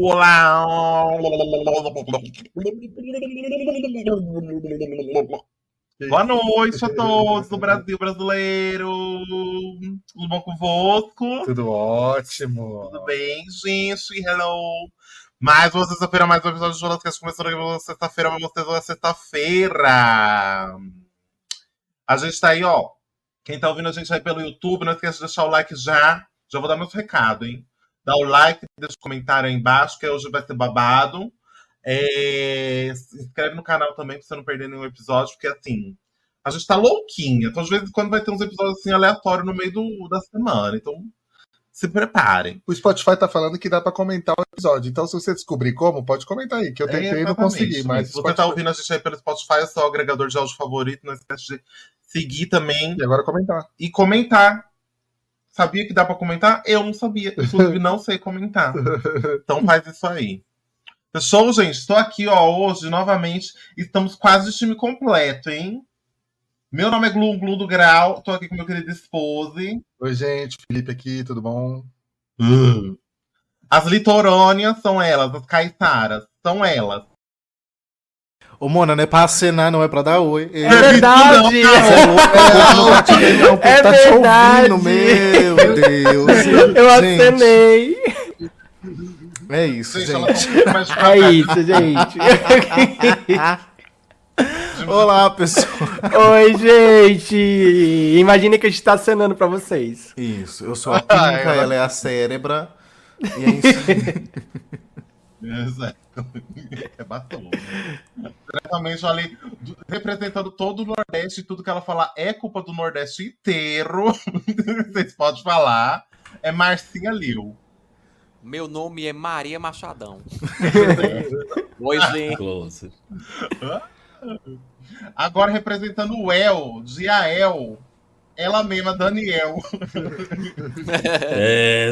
Olá! Boa noite a todos do Brasil brasileiro! Tudo bom convosco? Tudo ótimo. Tudo bem, gente? Hello! Mais uma sexta-feira, mais um episódio do Jolascast começando aqui na sexta-feira, pra vocês hoje é sexta-feira! A gente tá aí, ó. Quem tá ouvindo a gente aí pelo YouTube, não esquece de deixar o like já. Já vou dar meus recados, hein? Dá o like, deixa o comentário aí embaixo, que hoje vai ser babado. Se inscreve no canal também pra você não perder nenhum episódio, porque assim, a gente tá louquinha. Então, às vezes, quando vai ter uns episódios assim aleatórios no meio da semana. Então, se preparem. O Spotify tá falando que dá pra comentar o episódio. Então, se você descobrir como, pode comentar aí, que eu tentei e não consegui. Mas se você tá ouvindo a gente aí pelo Spotify, é o seu agregador de áudio favorito. Não esquece de seguir também. E agora comentar. E comentar. Sabia que dá pra comentar? Eu não sabia. Inclusive, não sei comentar. Então faz isso aí. Fechou, gente? Estou aqui, ó, hoje, novamente. Estamos quase de time completo, hein? Meu nome é Glum Glum do Grau. Estou aqui com meu querido esposo. Oi, gente. Felipe aqui, tudo bom? As litorâneas são elas, as caetaras. São elas. Ô, Mona, não é pra acenar, não é pra dar oi. É verdade! É tá te ouvindo, meu Deus. Eu acenei. É isso, Gente, gente. ela tá um pouco mais É isso, gente. Olá, pessoal. Oi, gente. Imagina que a gente tá acenando pra vocês. Isso, eu sou a Pinca, ela é a cérebra. E é isso. É batom. Diretamente ali, representando todo o Nordeste e tudo que ela falar é culpa do Nordeste inteiro. Vocês podem falar. É Marcinha Liu. Meu nome é Maria Machadão. Oi, gente. Agora representando o El, de Ael. Ela mesma, Daniel.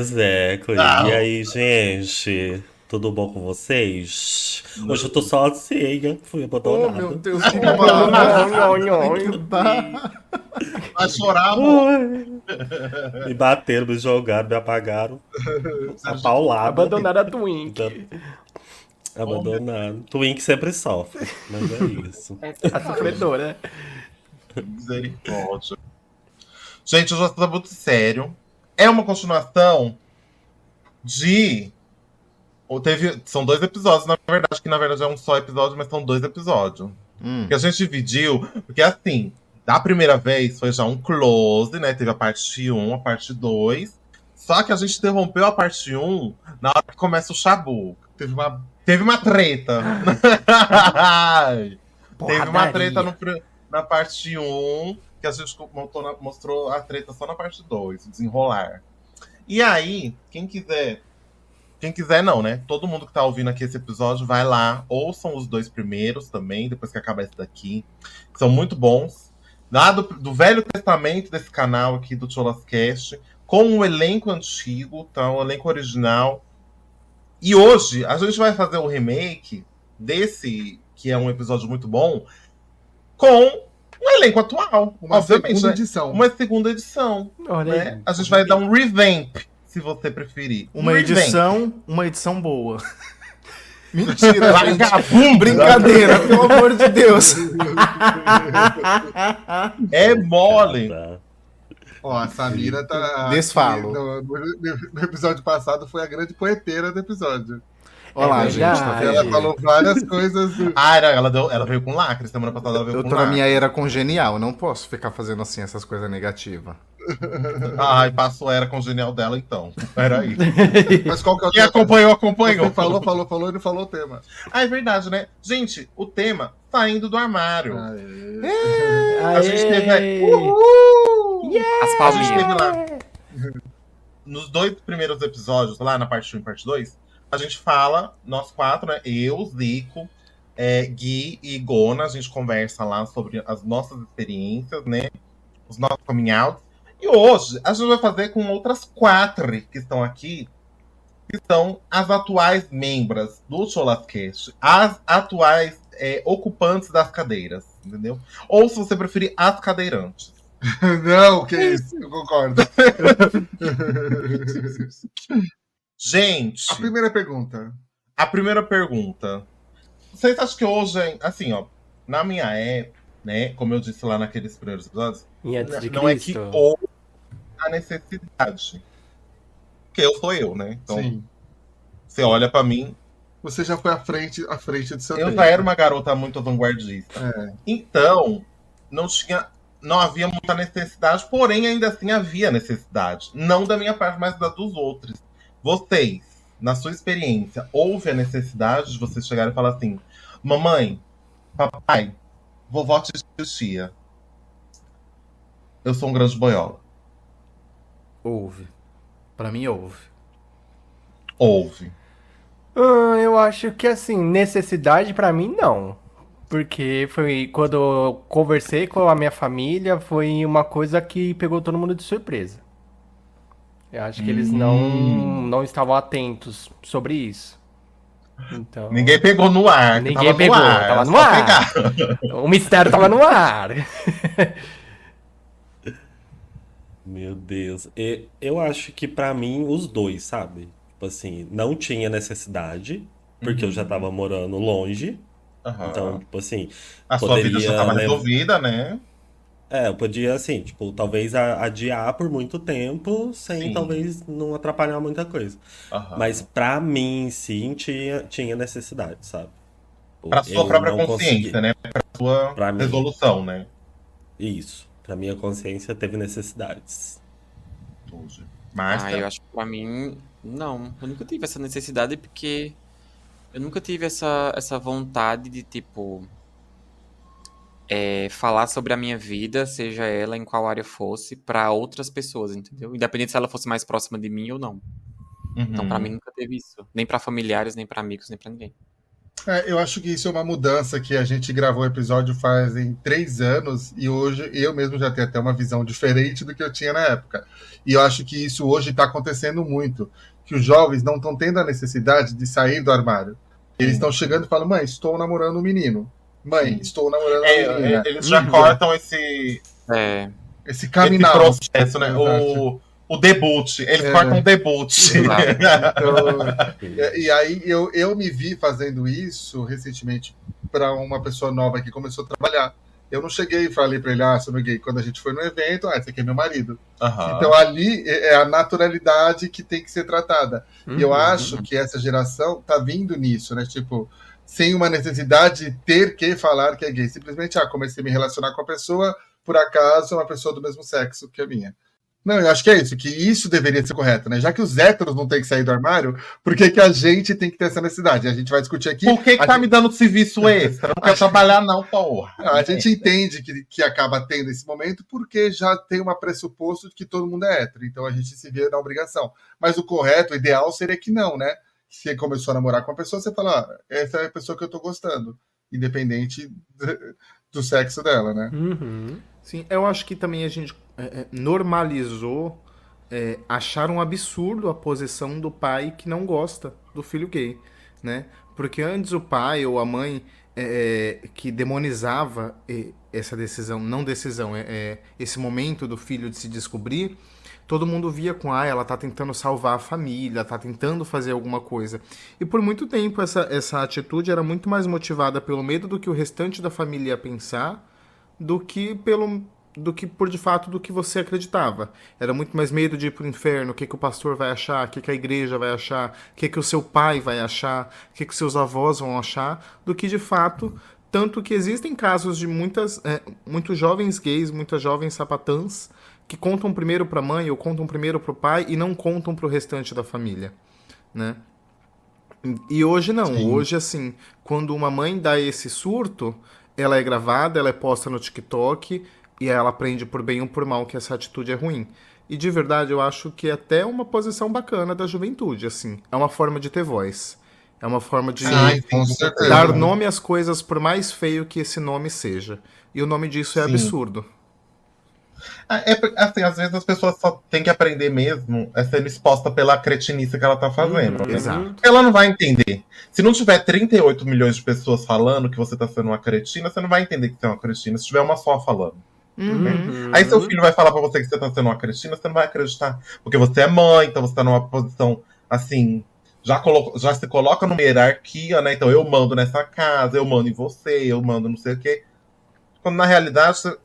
Zeco. Não. E aí, gente? Tudo bom com vocês? Hoje eu tô sozinha, fui Oh, abandonada. meu Deus, que Não, Vai chorar, amor. Me bateram, me jogaram, me apagaram. Apaulado. Abandonaram a Twink. Abandonado. Twink sempre sofre, mas é isso. A sofredora. Misericórdia. Gente, hoje tá muito sério. É uma continuação de... São 2 episódios, na verdade, que na verdade é um só episódio, mas são 2 episódios. Que a gente dividiu, porque assim, da primeira vez foi já um close, né? Teve a parte 1, a parte 2. Só que a gente interrompeu a parte 1 na hora que começa o chabu. Teve uma treta. Teve uma treta na parte 1, que a gente mostrou a treta só na parte 2, desenrolar. E aí, quem quiser não, né? Todo mundo que tá ouvindo aqui esse episódio, vai lá, ouçam os 2 primeiros também, depois que acabar esse daqui, que são muito bons. Lá do Velho Testamento desse canal aqui do Cholascast, com um elenco antigo, tá? Um elenco original. E hoje, a gente vai fazer o remake desse, que é um episódio muito bom, com um elenco atual. Uma obviamente, segunda né? edição. Uma segunda edição. Olha Né? aí. A gente vai dar um revamp, se você preferir. Uma revamp. edição boa. Mentira, gente. Vagabundo! Brincadeira, pelo amor de Deus. É mole. Tá. Ó, a Samira tá... Desfalo. No episódio passado foi a grande poeteira do episódio. Olá, É gente. verdade. Tá Ela vendo? falou várias coisas. Ela veio com lacre. Semana passada ela veio Eu com tô na lacre. minha era congenial, eu não posso ficar fazendo assim essas coisas negativas. Ai, passou a era congenial dela, então. Peraí. Mas qual que é o Quem acompanhou. Você falou e não falou o tema. Ah, é verdade, né? Gente, o tema saindo do armário. Aê. A gente teve aí. As A gente palminhas. teve lá. Nos 2 primeiros episódios, lá na parte 1 e parte 2, a gente fala, nós 4, né? Eu, Zico, Gui e Gona, a gente conversa lá sobre as nossas experiências, né? Os nossos coming outs. E hoje a gente vai fazer com outras 4 que estão aqui, que são as atuais membras do Cholascast, as atuais ocupantes das cadeiras, entendeu? Ou, se você preferir, as cadeirantes. Não, que isso, eu concordo. Gente, A primeira pergunta. A primeira pergunta. Vocês acham que hoje, assim, ó, na minha época, né, como eu disse lá naqueles primeiros episódios, E antes de não é que Cristo. houve a necessidade. Porque eu sou eu, né? Então, Sim. você olha pra mim, Você já foi à frente do seu eu tempo. já era uma garota muito vanguardista. É. Então, não havia muita necessidade, porém ainda assim havia necessidade. Não da minha parte, mas da dos outros. Vocês, na sua experiência, houve a necessidade de vocês chegarem e falar assim: mamãe, papai, vovó tia, eu sou um grande boiola. Houve. Pra mim, houve. Houve. Eu acho que assim, necessidade pra mim não. Porque foi quando eu conversei com a minha família, foi uma coisa que pegou todo mundo de surpresa. Eu acho que eles não estavam atentos sobre isso. Então, Ninguém pegou no ar. que Ninguém tava pegou, no ar, tava era no só ar. pegar. o mistério tava no ar. Meu Deus. Eu acho que pra mim, os dois, sabe? Tipo assim, não tinha necessidade, porque eu já tava morando longe. Aham. Então, tipo assim, A sua vida já poderia tava levar- resolvida, né? eu podia, assim, tipo, talvez adiar por muito tempo, sem Sim. talvez não atrapalhar muita coisa. Aham. Mas pra mim, sim, tinha necessidade, sabe? Pra sua Eu própria não consciência, consegui. né? Pra sua Pra mim. resolução, né? Isso. Pra minha consciência teve necessidades. Hoje. Márcia? Eu acho que pra mim, não. Eu nunca tive essa necessidade porque eu nunca tive essa vontade de, tipo, falar sobre a minha vida, seja ela em qual área fosse, pra outras pessoas, entendeu? Independente se ela fosse mais próxima de mim ou não. Então, pra mim, nunca teve isso. Nem pra familiares, nem pra amigos, nem pra ninguém. Eu acho que isso é uma mudança que a gente gravou o episódio fazem 3 anos e hoje eu mesmo já tenho até uma visão diferente do que eu tinha na época. E eu acho que isso hoje está acontecendo muito, que os jovens não estão tendo a necessidade de sair do armário. Eles estão chegando e falam: mãe, estou namorando um menino. Mãe, estou namorando uma menina. Eles já cortam esse Esse coming out. processo, né? O debut. Eles cortam o debut. E aí eu me vi fazendo isso recentemente para uma pessoa nova que começou a trabalhar. Eu não cheguei e falei para ele: sou meu gay. Quando a gente foi no evento, esse aqui é meu marido. Aham. Então ali é a naturalidade que tem que ser tratada. E eu acho que essa geração tá vindo nisso, né? Tipo, sem uma necessidade de ter que falar que é gay. Simplesmente, comecei a me relacionar com a pessoa, por acaso é uma pessoa do mesmo sexo que a minha. Não, eu acho que é isso, que isso deveria ser correto, né? Já que os héteros não têm que sair do armário, por que a gente tem que ter essa necessidade? A gente vai discutir aqui. Por que tá me dando serviço extra? Eu não quero trabalhar, não, porra. A gente entende que acaba tendo esse momento porque já tem um pressuposto de que todo mundo é hétero, então a gente se vê na obrigação. Mas o correto, o ideal seria que não, né? Se você começou a namorar com uma pessoa, você fala: essa é a pessoa que eu tô gostando, independente do sexo dela, né? Sim, eu acho que também a gente normalizou achar um absurdo a posição do pai que não gosta do filho gay, né? Porque antes o pai ou a mãe que demonizava essa decisão, esse momento do filho de se descobrir, todo mundo via com, ela tá tentando salvar a família, tá tentando fazer alguma coisa. E por muito tempo essa atitude era muito mais motivada pelo medo do que o restante da família ia pensar, do que por de fato do que você acreditava. Era muito mais medo de ir pro inferno, o que o pastor vai achar, o que a igreja vai achar, o que o seu pai vai achar, o que os seus avós vão achar, do que de fato. Tanto que existem casos de muitos jovens gays, muitas jovens sapatãs, que contam primeiro pra mãe ou contam primeiro pro pai e não contam pro restante da família, né? E hoje não. Sim. Hoje, assim, quando uma mãe dá esse surto, ela é gravada, ela é posta no TikTok e ela aprende por bem ou por mal que essa atitude é ruim. E de verdade eu acho que é até uma posição bacana da juventude, assim. É uma forma de ter voz. É uma forma de dar nome às coisas por mais feio que esse nome seja. E o nome disso é absurdo. Assim, às vezes as pessoas só têm que aprender mesmo sendo exposta pela cretinice que ela tá fazendo. Né? Exato. Ela não vai entender. Se não tiver 38 milhões de pessoas falando que você tá sendo uma cretina, você não vai entender que você é uma cretina. Se tiver uma só falando. Né? Aí seu filho vai falar pra você que você tá sendo uma cretina, você não vai acreditar. Porque você é mãe, então você tá numa posição, assim, já se coloca numa hierarquia, né? Então eu mando nessa casa, eu mando em você, eu mando não sei o quê. Quando na realidade você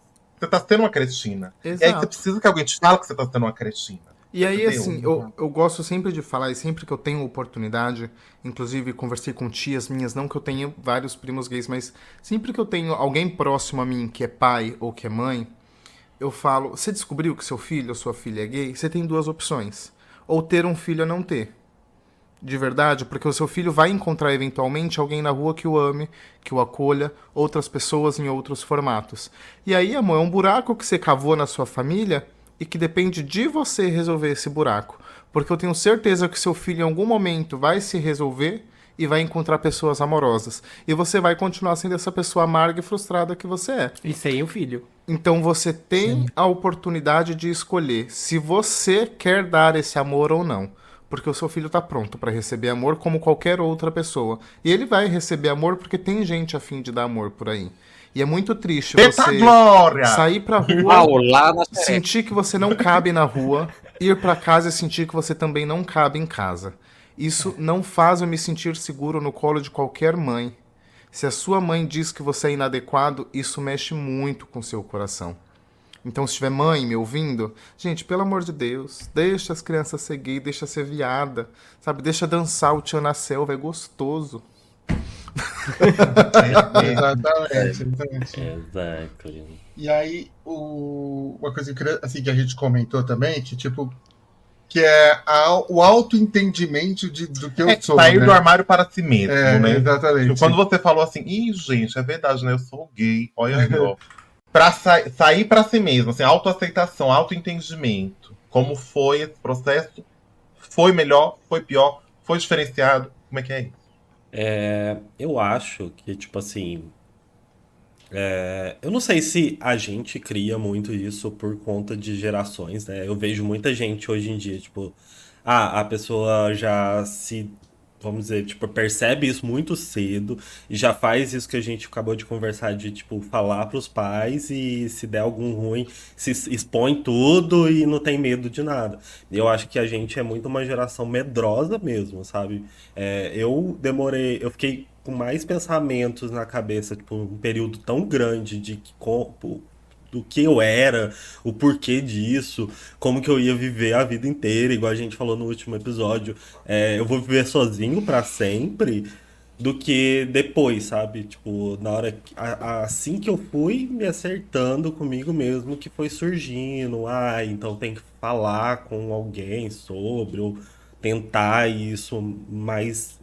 tá sendo uma cretina. Exato. E aí você precisa que alguém te fale que você tá sendo uma cretina. E aí, Entendeu? assim, eu gosto sempre de falar, e sempre que eu tenho oportunidade, inclusive conversei com tias minhas, não que eu tenha vários primos gays, mas sempre que eu tenho alguém próximo a mim que é pai ou que é mãe, eu falo, você descobriu que seu filho ou sua filha é gay? Você tem duas opções. Ou ter um filho ou não ter. De verdade, porque o seu filho vai encontrar eventualmente alguém na rua que o ame, que o acolha, outras pessoas em outros formatos. E aí, amor, é um buraco que você cavou na sua família e que depende de você resolver esse buraco. Porque eu tenho certeza que seu filho em algum momento vai se resolver e vai encontrar pessoas amorosas. E você vai continuar sendo essa pessoa amarga e frustrada que você é. E sem o filho. Então você tem a oportunidade de escolher se você quer dar esse amor ou não. Porque o seu filho tá pronto para receber amor como qualquer outra pessoa. E ele vai receber amor porque tem gente a fim de dar amor por aí. E é muito triste Eita você glória! sair pra rua, Lá na sentir que você não cabe na rua, ir pra casa e sentir que você também não cabe em casa. Isso não faz eu me sentir seguro no colo de qualquer mãe. Se a sua mãe diz que você é inadequado, isso mexe muito com o seu coração. Então, se tiver mãe me ouvindo, gente, pelo amor de Deus, deixa as crianças ser gay, deixa ser viada, sabe? Deixa dançar o tchan na selva, é gostoso. Exatamente. Exactly. E aí, uma coisa que, assim, que a gente comentou também, que tipo, que é o autoentendimento do que eu sou. Sair né? do armário para si mesmo, né? Exatamente. Tipo, quando você falou assim, ih, gente, é verdade, né? Eu sou gay, olha aí, ó. Pra sair pra si mesmo, assim, autoaceitação, autoentendimento. Como foi esse processo? Foi melhor? Foi pior? Foi diferenciado? Como é que é isso? Eu acho que, tipo assim, eu não sei se a gente cria muito isso por conta de gerações, né? Eu vejo muita gente hoje em dia, tipo, a pessoa já se, vamos dizer, tipo, percebe isso muito cedo e já faz isso que a gente acabou de conversar, de, tipo, falar pros pais e se der algum ruim, se expõe tudo e não tem medo de nada. Eu acho que a gente é muito uma geração medrosa mesmo, sabe? Eu fiquei com mais pensamentos na cabeça, tipo, um período tão grande do que eu era, o porquê disso, como que eu ia viver a vida inteira, igual a gente falou no último episódio. Eu vou viver sozinho pra sempre, do que depois, sabe? Tipo, na hora assim que eu fui me acertando comigo mesmo, que foi surgindo, então tem que falar com alguém sobre, ou tentar isso mais,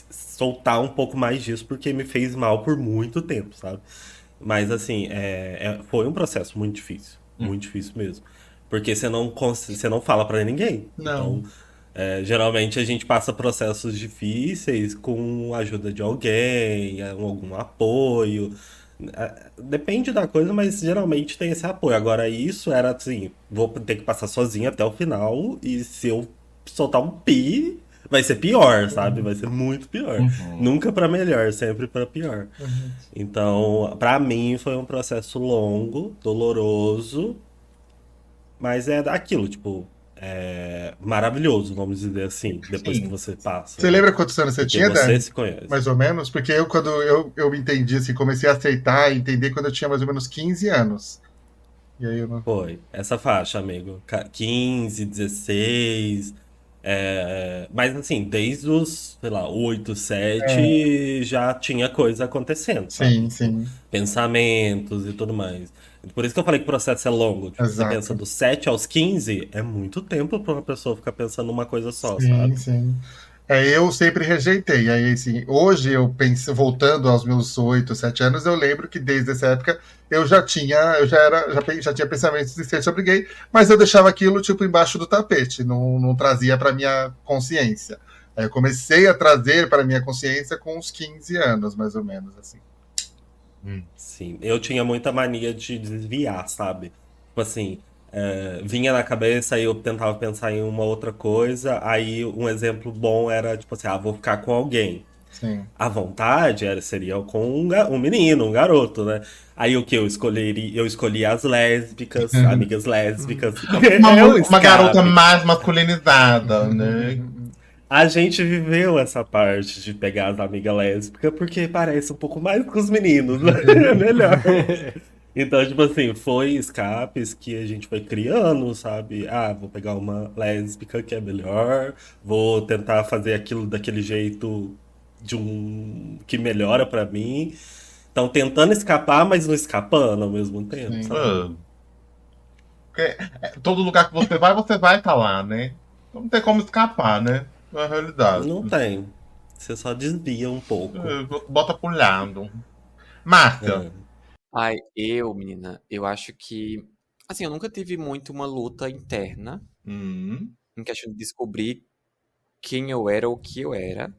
soltar um pouco mais disso, porque me fez mal por muito tempo, sabe? Mas assim, foi um processo muito difícil mesmo. Porque você não fala pra ninguém. Não. Então, geralmente a gente passa processos difíceis com a ajuda de alguém, algum apoio. Depende da coisa, mas geralmente tem esse apoio. Agora, isso era assim, vou ter que passar sozinho até o final, e se eu soltar um pi, vai ser pior, sabe? Vai ser muito pior. Nunca pra melhor, sempre pra pior. Então, pra mim foi um processo longo, doloroso, mas é daquilo, tipo, maravilhoso, vamos dizer assim, depois que você passa. Você lembra quantos anos você Porque tinha, você Dan? se conhece. Mais ou menos? Porque quando eu entendi, assim, comecei a aceitar e entender quando eu tinha mais ou menos 15 anos. E aí eu não... Foi, essa faixa, amigo. 15, 16. Mas assim, desde os, sei lá, 8, 7, já tinha coisa acontecendo, sabe? Sim. Pensamentos e tudo mais. Por isso que eu falei que o processo é longo. Tipo, você Exato. pensa dos 7 aos 15, é muito tempo pra uma pessoa ficar pensando numa coisa só, sabe? Sim. Eu sempre rejeitei. Aí, assim, hoje eu penso, voltando aos meus 8, 7 anos, eu lembro que desde essa época eu já tinha pensamentos de ser sobre gay, mas eu deixava aquilo, tipo, embaixo do tapete, não trazia pra minha consciência. Aí eu comecei a trazer pra minha consciência com uns 15 anos, mais ou menos, assim. Sim, eu tinha muita mania de desviar, sabe? Tipo assim, vinha na cabeça, aí eu tentava pensar em uma outra coisa, aí um exemplo bom era, tipo assim, vou ficar com alguém. Sim. A vontade seria com um menino, um garoto, né? Aí o que eu escolheria? Eu escolhi as lésbicas, amigas lésbicas. Uma garota mais masculinizada, né? A gente viveu essa parte de pegar as amigas lésbicas porque parece um pouco mais com os meninos, né? É melhor. Então, tipo assim, foi escapes que a gente foi criando, sabe? Ah, vou pegar uma lésbica que é melhor, vou tentar fazer aquilo daquele jeito de um que melhora pra mim. Então, tentando escapar, mas não escapando ao mesmo tempo, Sim. sabe? Porque todo lugar que você vai estar lá, né? Não tem como escapar, né? Na realidade. Não tem. Você só desvia um pouco. Bota pro lado. Márcia. É. Ai, menina, eu acho que. Assim, eu nunca tive muito uma luta interna em questão de descobrir quem eu era ou o que eu era.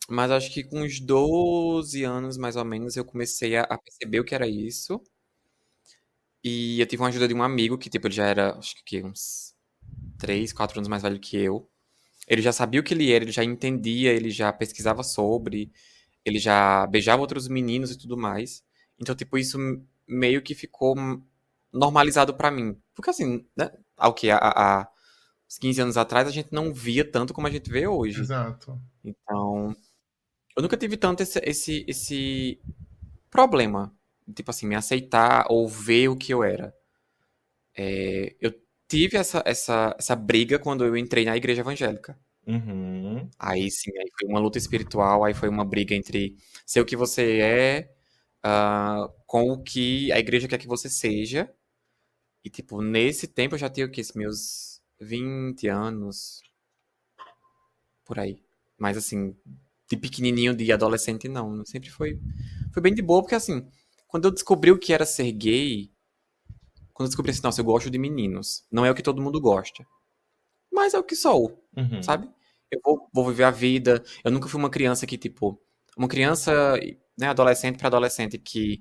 Mas acho que com uns 12 anos, mais ou menos, eu comecei a perceber o que era isso. E eu tive uma ajuda de um amigo que, tipo, ele já era, acho que uns 3, 4 anos mais velho que eu. Ele já sabia o que ele era, ele já entendia, ele já pesquisava sobre, ele já beijava outros meninos e tudo mais. Então, tipo, isso meio que ficou normalizado pra mim. Porque, assim, né? Há o quê? Há uns 15 anos atrás, a gente não via tanto como a gente vê hoje. Exato. Então, eu nunca tive tanto esse problema. Tipo assim, me aceitar ou ver o que eu era. Eu tive essa briga quando eu entrei na igreja evangélica. Uhum. Aí sim, aí foi uma luta espiritual, aí foi uma briga entre ser o que você é, com o que a igreja quer que você seja. E, tipo, nesse tempo eu já tinha o quê? Meus 20 anos, por aí. Mas, assim, de pequenininho, de adolescente, não. Sempre foi bem de boa, porque, assim, quando eu descobri o que era ser gay, quando eu descobri assim, nossa, eu gosto de meninos. Não é o que todo mundo gosta. Mas é o que sou, Uhum. sabe? Eu vou viver a vida. Eu nunca fui uma criança que, tipo... Uma criança, né, adolescente para adolescente que...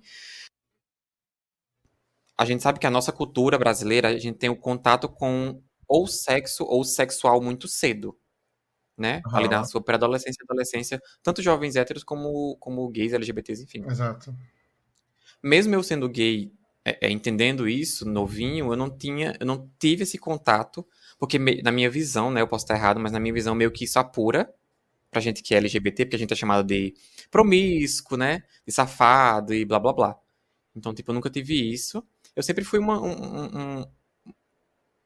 A gente sabe que a nossa cultura brasileira, a gente tem o contato com ou sexo ou sexual muito cedo, né? Ali na Aham. sua pré-adolescência e adolescência, tanto jovens héteros como gays, LGBTs, enfim. Exato. Mesmo eu sendo gay, entendendo isso, novinho, eu não tive esse contato, porque na minha visão, né, eu posso estar errado, mas na minha visão meio que isso apura pra gente que é LGBT, porque a gente é chamado de promíscuo, né, de safado e blá blá blá. Então, tipo, eu nunca tive isso. Eu sempre fui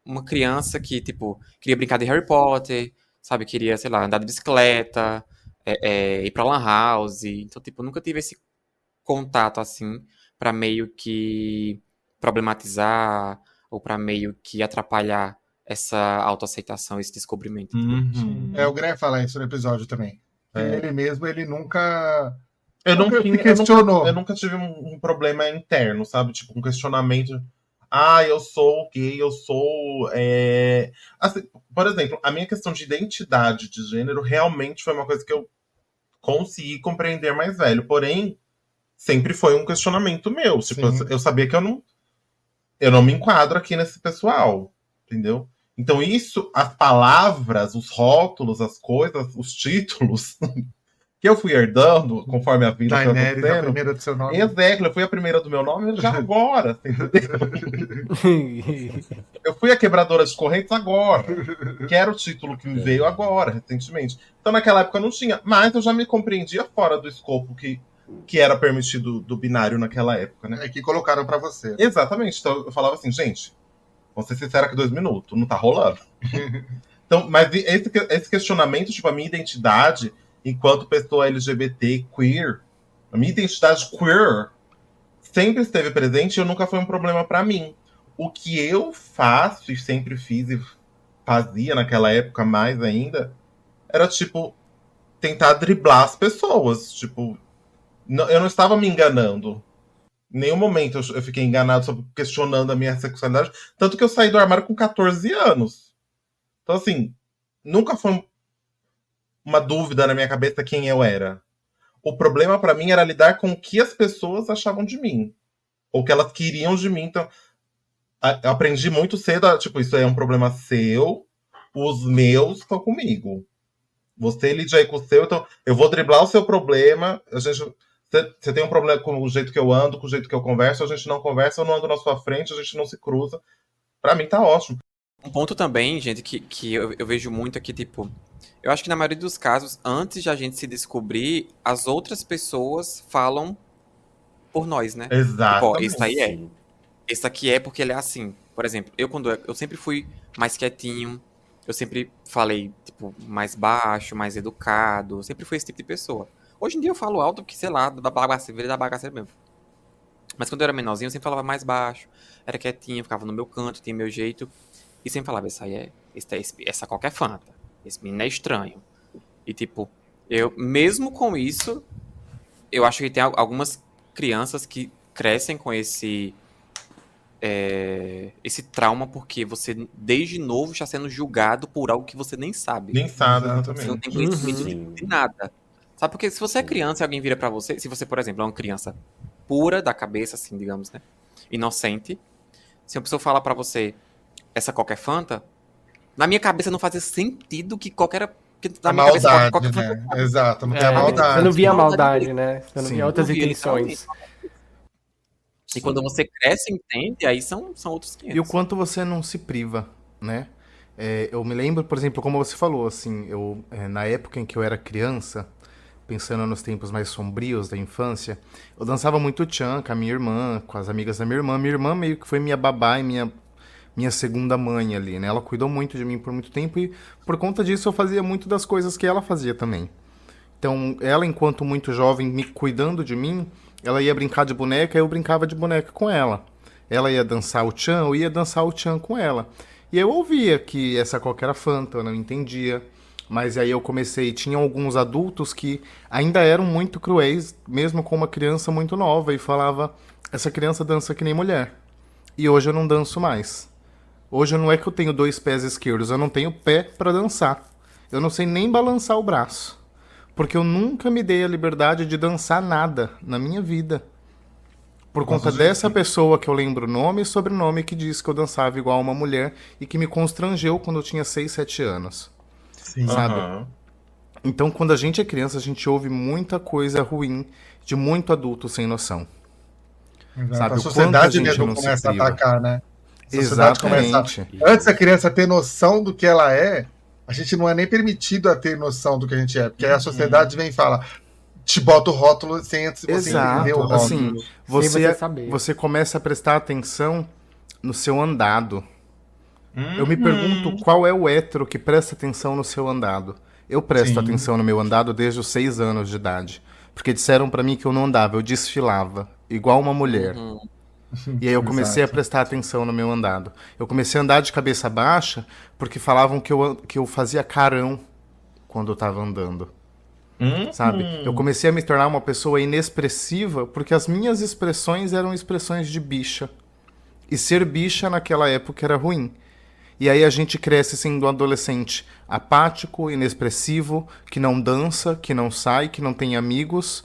uma criança que, tipo, queria brincar de Harry Potter, sabe, queria, sei lá, andar de bicicleta, ir pra lan house. Então, tipo, eu nunca tive esse contato assim pra meio que problematizar ou pra meio que atrapalhar essa autoaceitação, esse descobrimento. Uhum. O Greg fala isso no episódio também. Ele mesmo, ele nunca. Eu Nunca nunca, se questionou. eu nunca tive um problema interno, sabe? Tipo, um questionamento. Ah, eu sou gay, eu sou. Assim, por exemplo, a minha questão de identidade de gênero realmente foi uma coisa que eu consegui compreender mais velho. Porém, sempre foi um questionamento meu. Tipo, Sim. eu sabia que eu não me enquadro aqui nesse pessoal, entendeu? Então isso, as palavras, os rótulos, as coisas, os títulos que eu fui herdando conforme a vida foi Daenerys, a acontecendo. primeira do seu nome. Exato, eu fui a primeira do meu nome já agora, você entendeu? Eu fui a quebradora de correntes agora, que era o título que me veio agora, recentemente. Então naquela época eu não tinha, mas eu já me compreendia fora do escopo que era permitido do binário naquela época, né? É que colocaram pra você. Exatamente, então eu falava assim, gente, vou ser sincero aqui 2 minutos, não tá rolando. Então, mas esse questionamento, tipo, a minha identidade enquanto pessoa LGBT, queer, a minha identidade queer sempre esteve presente e nunca foi um problema pra mim. O que eu faço e sempre fiz e fazia naquela época mais ainda, era, tipo, tentar driblar as pessoas. Tipo, eu não estava me enganando. Em nenhum momento eu fiquei enganado sobre questionando a minha sexualidade. Tanto que eu saí do armário com 14 anos. Então, assim, nunca foi uma dúvida na minha cabeça quem eu era. O problema pra mim era lidar com o que as pessoas achavam de mim. Ou que elas queriam de mim. Então, eu aprendi muito cedo, tipo, isso aí é um problema seu, os meus estão comigo. Você lide aí com o seu, então eu vou driblar o seu problema. Você tem um problema com o jeito que eu ando, com o jeito que eu converso, a gente não conversa, eu não ando na sua frente, a gente não se cruza. Pra mim tá ótimo. Um ponto também, gente, que eu vejo muito aqui, tipo, eu acho que na maioria dos casos, antes de a gente se descobrir, as outras pessoas falam por nós, né? Tipo, ó, esse Exatamente. aí é. Sim. Esse aqui é porque ele é assim. Por exemplo, eu sempre fui mais quietinho, eu sempre falei, tipo, mais baixo, mais educado, eu sempre fui esse tipo de pessoa. Hoje em dia eu falo alto porque, sei lá, da bagaceira mesmo. Mas quando eu era menorzinho, eu sempre falava mais baixo, era quietinho, ficava no meu canto, tinha meu jeito. E sempre falava, essa qualquer fanta. Esse menino é estranho. E tipo, eu, mesmo com isso, eu acho que tem algumas crianças que crescem com esse trauma porque você, desde novo, está sendo julgado por algo que você nem sabe. Nem sabe, Exato. Você não exatamente. tem conhecimento Sim. de nada. Sabe, porque se você é Sim. criança e alguém vira pra você, se você, por exemplo, é uma criança pura da cabeça, assim, digamos, né? Inocente. Se uma pessoa fala pra você essa qualquer fanta, na minha cabeça não fazia sentido que qualquer. Que na A minha cabeça maldade, qualquer fanta. né? Exato, não tem a É, maldade. você não via a Maldade. maldade, né? Você não Sim. via outras Não via, intenções. E quando você cresce e entende, aí são outros 500. E o quanto você não se priva, né? Eu me lembro, por exemplo, como você falou, assim, na época em que eu era criança, pensando nos tempos mais sombrios da infância, eu dançava muito tchan com a minha irmã, com as amigas da minha irmã. Minha irmã meio que foi minha babá e minha segunda mãe ali, né? Ela cuidou muito de mim por muito tempo e por conta disso eu fazia muito das coisas que ela fazia também. Então, ela, enquanto muito jovem, me cuidando de mim, ela ia brincar de boneca, eu brincava de boneca com ela. Ela ia dançar o tchan, eu ia dançar o tchan com ela. E eu ouvia que essa qualquer era fanta, eu não entendia. Mas aí eu comecei, tinha alguns adultos que ainda eram muito cruéis, mesmo com uma criança muito nova, e falava, essa criança dança que nem mulher. E hoje eu não danço mais. Hoje não é que eu tenho 2 pés esquerdos, eu não tenho pé pra dançar. Eu não sei nem balançar o braço. Porque eu nunca me dei a liberdade de dançar nada na minha vida. Por conta dessa pessoa que eu lembro nome e sobrenome que disse que eu dançava igual uma mulher e que me constrangeu quando eu tinha 6, 7 anos. Sim. Sabe? Aham. Então, quando a gente é criança, a gente ouve muita coisa ruim de muito adulto sem noção. Exato. Sabe, A o sociedade quanto a gente mesmo não se começa a priva. atacar, né? A sociedade Exatamente. Antes da criança ter noção do que ela é, a gente não é nem permitido a ter noção do que a gente é. Porque aí a sociedade vem e fala, te bota o rótulo sem antes você entender o Exato. rótulo. Assim, Sem você saber. você começa a prestar atenção no seu andado. Eu me pergunto qual é o hétero que presta atenção no seu andado. Eu presto Sim. atenção no meu andado desde os 6 anos de idade. Porque disseram pra mim que eu não andava, eu desfilava, igual uma mulher. E aí eu comecei a Exato. prestar atenção no meu andado. Eu comecei a andar de cabeça baixa porque falavam que eu fazia carão quando eu tava andando. Sabe? Eu comecei a me tornar uma pessoa inexpressiva porque as minhas expressões eram expressões de bicha. E ser bicha naquela época era ruim. E aí a gente cresce sendo um adolescente apático, inexpressivo, que não dança, que não sai, que não tem amigos.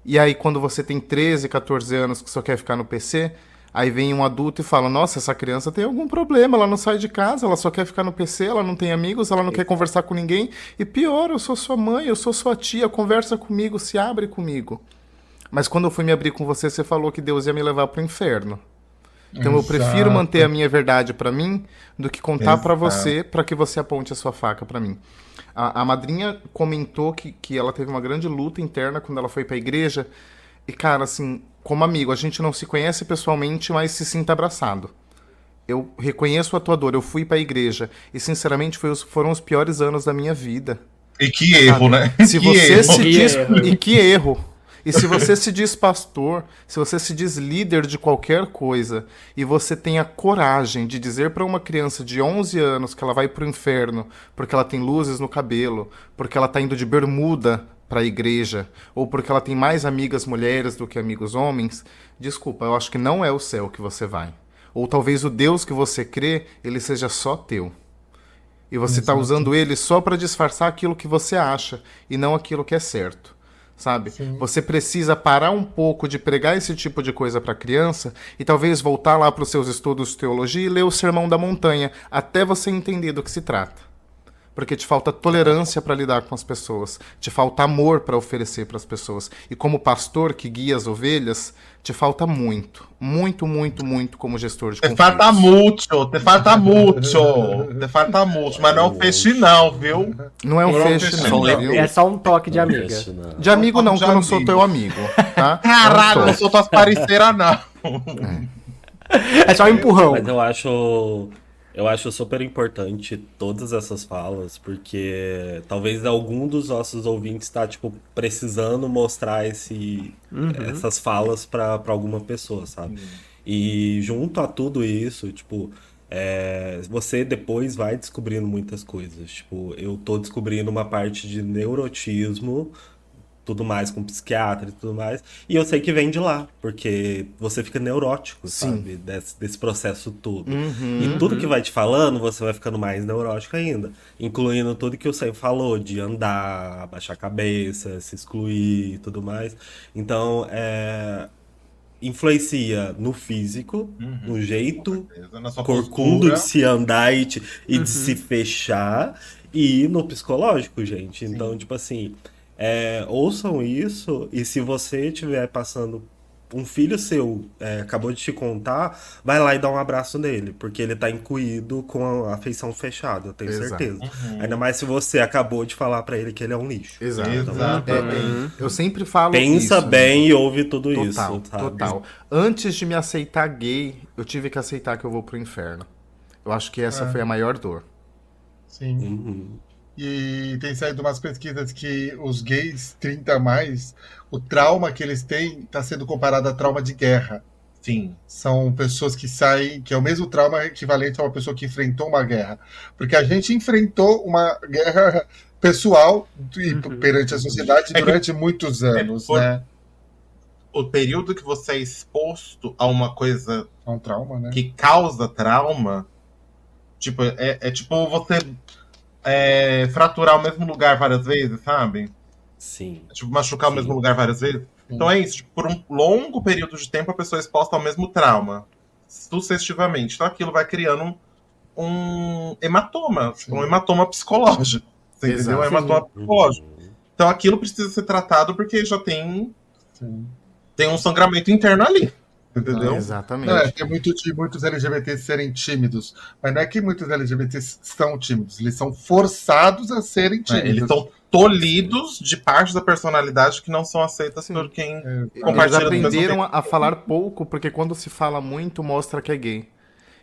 E aí quando você tem 13, 14 anos que só quer ficar no PC, aí vem um adulto e fala, nossa, essa criança tem algum problema, ela não sai de casa, ela só quer ficar no PC, ela não tem amigos, ela não quer conversar com ninguém. E pior, eu sou sua mãe, eu sou sua tia, conversa comigo, se abre comigo. Mas quando eu fui me abrir com você, você falou que Deus ia me levar pro inferno. Então eu prefiro Exato. manter a minha verdade pra mim do que contar pra Exato. você pra que você aponte a sua faca pra mim. A madrinha comentou que ela teve uma grande luta interna quando ela foi pra igreja. E, cara, assim, como amigo, a gente não se conhece pessoalmente, mas se sinta abraçado. Eu reconheço a tua dor, eu fui pra igreja. E, sinceramente, foram os piores anos da minha vida. E que erro, né? Se Que você erro. se Que diz... erro. E que erro! E se você se diz pastor, se você se diz líder de qualquer coisa, e você tem a coragem de dizer para uma criança de 11 anos que ela vai pro inferno porque ela tem luzes no cabelo, porque ela tá indo de bermuda pra igreja, ou porque ela tem mais amigas mulheres do que amigos homens, desculpa, eu acho que não é o céu que você vai. Ou talvez o Deus que você crê, ele seja só teu. E você está usando ele só para disfarçar aquilo que você acha e não aquilo que é certo, sabe? Sim. Você precisa parar um pouco de pregar esse tipo de coisa para criança e talvez voltar lá para os seus estudos de teologia e ler o Sermão da Montanha até você entender do que se trata. Porque te falta tolerância para lidar com as pessoas, te falta amor para oferecer para as pessoas. E como pastor que guia as ovelhas, te falta muito, muito, muito, muito como gestor de Te conflitos. falta muito, te falta muito, te falta muito, mas não é um feixe não, viu? Não é um Não é um feixe feixe, não, não. viu? É só um toque de amiga. Isso, não. De amigo não, que eu não sou amigo. teu amigo, tá? Caralho, Não não sou. sou tuas parceiras não. É só um empurrão. Mas eu acho super importante todas essas falas, porque talvez algum dos nossos ouvintes tá, tipo, precisando mostrar essas falas pra alguma pessoa, sabe? E junto a tudo isso, tipo, você depois vai descobrindo muitas coisas. Tipo, eu tô descobrindo uma parte de neurotismo, tudo mais com psiquiatra e tudo mais. E eu sei que vem de lá, porque você fica neurótico, Sim. sabe? Desse processo todo. E tudo que vai te falando, você vai ficando mais neurótico ainda. Incluindo tudo que o Sam falou, de andar, abaixar a cabeça, se excluir e tudo mais. Então, influencia no físico, no jeito Na sua corcundo postura. de se andar e de se fechar, e no psicológico, gente. Então, tipo assim, ouçam isso, e se você estiver passando. Um filho seu acabou de te contar, vai lá e dá um abraço nele, porque ele tá incluído com a afeição fechada, eu tenho Exato. certeza. Ainda mais se você acabou de falar pra ele que ele é um lixo. Exato. Exatamente. Eu sempre falo Pensa isso, bem e ouve tudo Total, isso, sabe? total. Antes de me aceitar gay, eu tive que aceitar que eu vou pro inferno. Eu acho que essa foi a maior dor. Sim. Uhum. E tem saído umas pesquisas que os gays 30 a mais, o trauma que eles têm está sendo comparado a trauma de guerra. Sim. São pessoas que saem, que é o mesmo trauma equivalente a uma pessoa que enfrentou uma guerra. Porque a gente enfrentou uma guerra pessoal perante a sociedade durante muitos anos, né? O período que você é exposto a uma coisa É um trauma, né? que causa trauma, tipo, é tipo você fraturar o mesmo lugar várias vezes, sabe? Sim. Tipo, machucar o Sim. mesmo lugar várias vezes. Então é isso, tipo, por um longo período de tempo a pessoa é exposta ao mesmo trauma, sucessivamente. Então aquilo vai criando um hematoma, Sim. um hematoma psicológico. Você entendeu? Exato. Um hematoma psicológico. Então aquilo precisa ser tratado porque já tem um sangramento interno ali. Entendeu? Exatamente. Não, tem muito de muitos LGBTs serem tímidos. Mas não é que muitos LGBTs são tímidos, eles são forçados a serem tímidos. Eles são tolhidos de partes da personalidade que não são aceitas por quem Eles compartilha do mesmo aprenderam tempo. a falar pouco, porque quando se fala muito, mostra que é gay.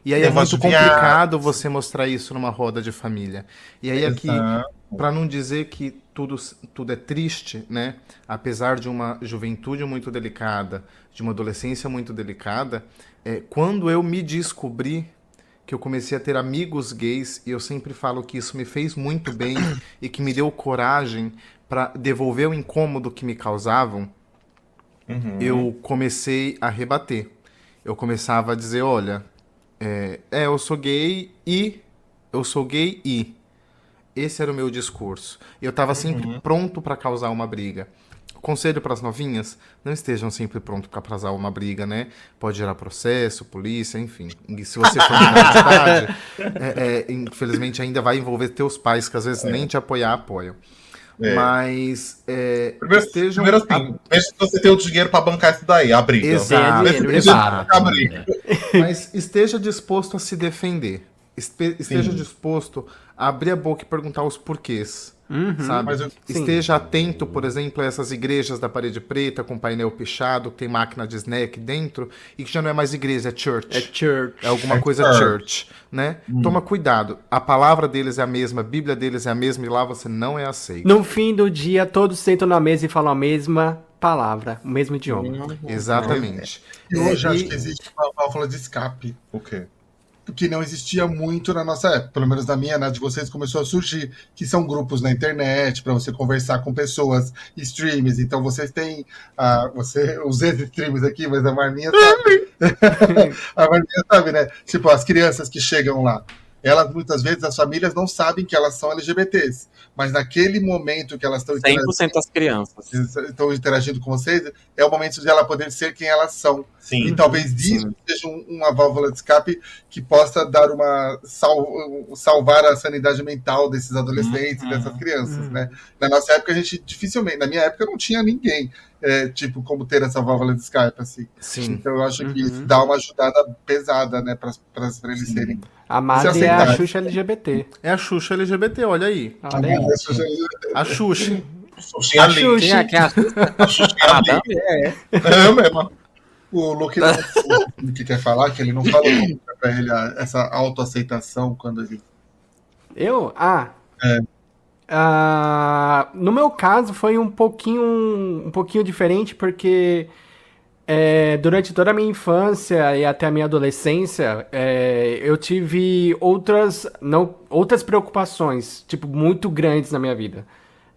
E aí Tem é voz muito de viado. complicado você mostrar isso numa roda de família. E aí aqui, Exato. para não dizer que tudo é triste, né? Apesar de uma juventude muito delicada, de uma adolescência muito delicada, quando eu me descobri que eu comecei a ter amigos gays, e eu sempre falo que isso me fez muito bem e que me deu coragem para devolver o incômodo que me causavam, eu comecei a rebater. Eu começava a dizer, olha, eu sou gay e... Eu sou gay e... Esse era o meu discurso. Eu estava sempre pronto para causar uma briga. Conselho para as novinhas, não estejam sempre prontos para causar uma briga, né? Pode gerar processo, polícia, enfim. E se você for menor de idade, infelizmente ainda vai envolver teus pais, que às vezes nem te apoiam. Mas estejam... Primeiro assim, veja se você tem o dinheiro para bancar isso daí, a briga. Exato, Vê se você exato. banca a briga. Mas esteja disposto a se defender. Esteja disposto a abrir a boca e perguntar os porquês. Sabe? Mas eu- Esteja atento, por exemplo, a essas igrejas da parede preta com painel pichado, que tem máquina de snack dentro, e que já não é mais igreja, é church. É church. É alguma coisa church, né? Toma cuidado. A palavra deles é a mesma, a Bíblia deles é a mesma, e lá você não é aceito. No fim do dia, todos sentam na mesa e falam a mesma palavra, o mesmo idioma. Exatamente. E hoje acho que existe uma válvula de escape. O quê? Que não existia muito na nossa época, pelo menos na minha, na de vocês começou a surgir, que são grupos na internet para você conversar com pessoas, streams. Então vocês têm, os ex-streams aqui, mas a Marminha sabe. A Marminha sabe, né? Tipo, as crianças que chegam lá. elas muitas vezes, as famílias não sabem que elas são LGBTs, mas naquele momento que elas 100% das crianças. estão interagindo com vocês, é o momento de ela poder ser quem elas são. Sim. E talvez isso seja uma válvula de escape que possa dar salvar a sanidade mental desses adolescentes, dessas crianças, né? Na nossa época, a gente dificilmente, na minha época, não tinha ninguém, tipo, como ter essa válvula de escape, assim. Sim. Então eu acho que isso dá uma ajudada pesada, né, pra eles serem. A Madre é a Xuxa LGBT. É a Xuxa LGBT, olha aí. Olha aí. A Xuxa. Xuxinha ali. Quem é a A Xuxinha ali. É mesmo. O Luke o que quer falar, que ele não falou nunca pra ele essa autoaceitação quando ele. Eu? No meu caso foi um pouquinho diferente, porque durante toda a minha infância e até a minha adolescência, eu tive outras preocupações, tipo, muito grandes na minha vida.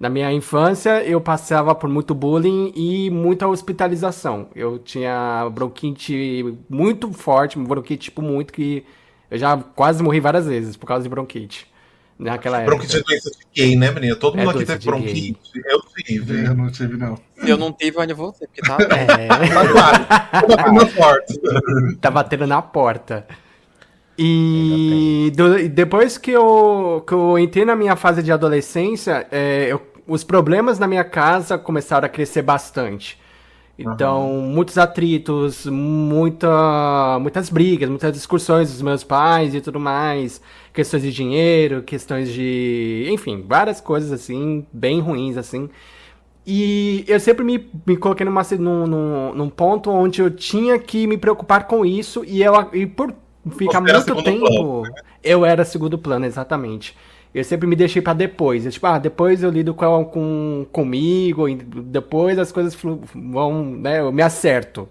Na minha infância, eu passava por muito bullying e muita hospitalização. Eu tinha bronquite muito forte, bronquite tipo muito que eu já quase morri várias vezes por causa de bronquite. Naquela época. Bronquite é doença de gay, né, menina? Todo mundo aqui doença teve de bronquite. Eu tive. Eu não tive, não. Se eu não tive, onde eu vou ter? Porque tá. Tá batendo forte. Tá batendo na porta. E depois que eu entrei na minha fase de adolescência, os problemas na minha casa começaram a crescer bastante. Então, muitos atritos, muitas brigas, muitas discussões dos meus pais e tudo mais. Questões de dinheiro, questões de... Enfim, várias coisas assim, bem ruins, assim. E eu sempre me coloquei num ponto onde eu tinha que me preocupar com isso. E por ficar muito tempo... Eu era segundo plano, exatamente. Eu sempre me deixei pra depois. Depois eu lido comigo, e depois as coisas vão, né, eu me acerto.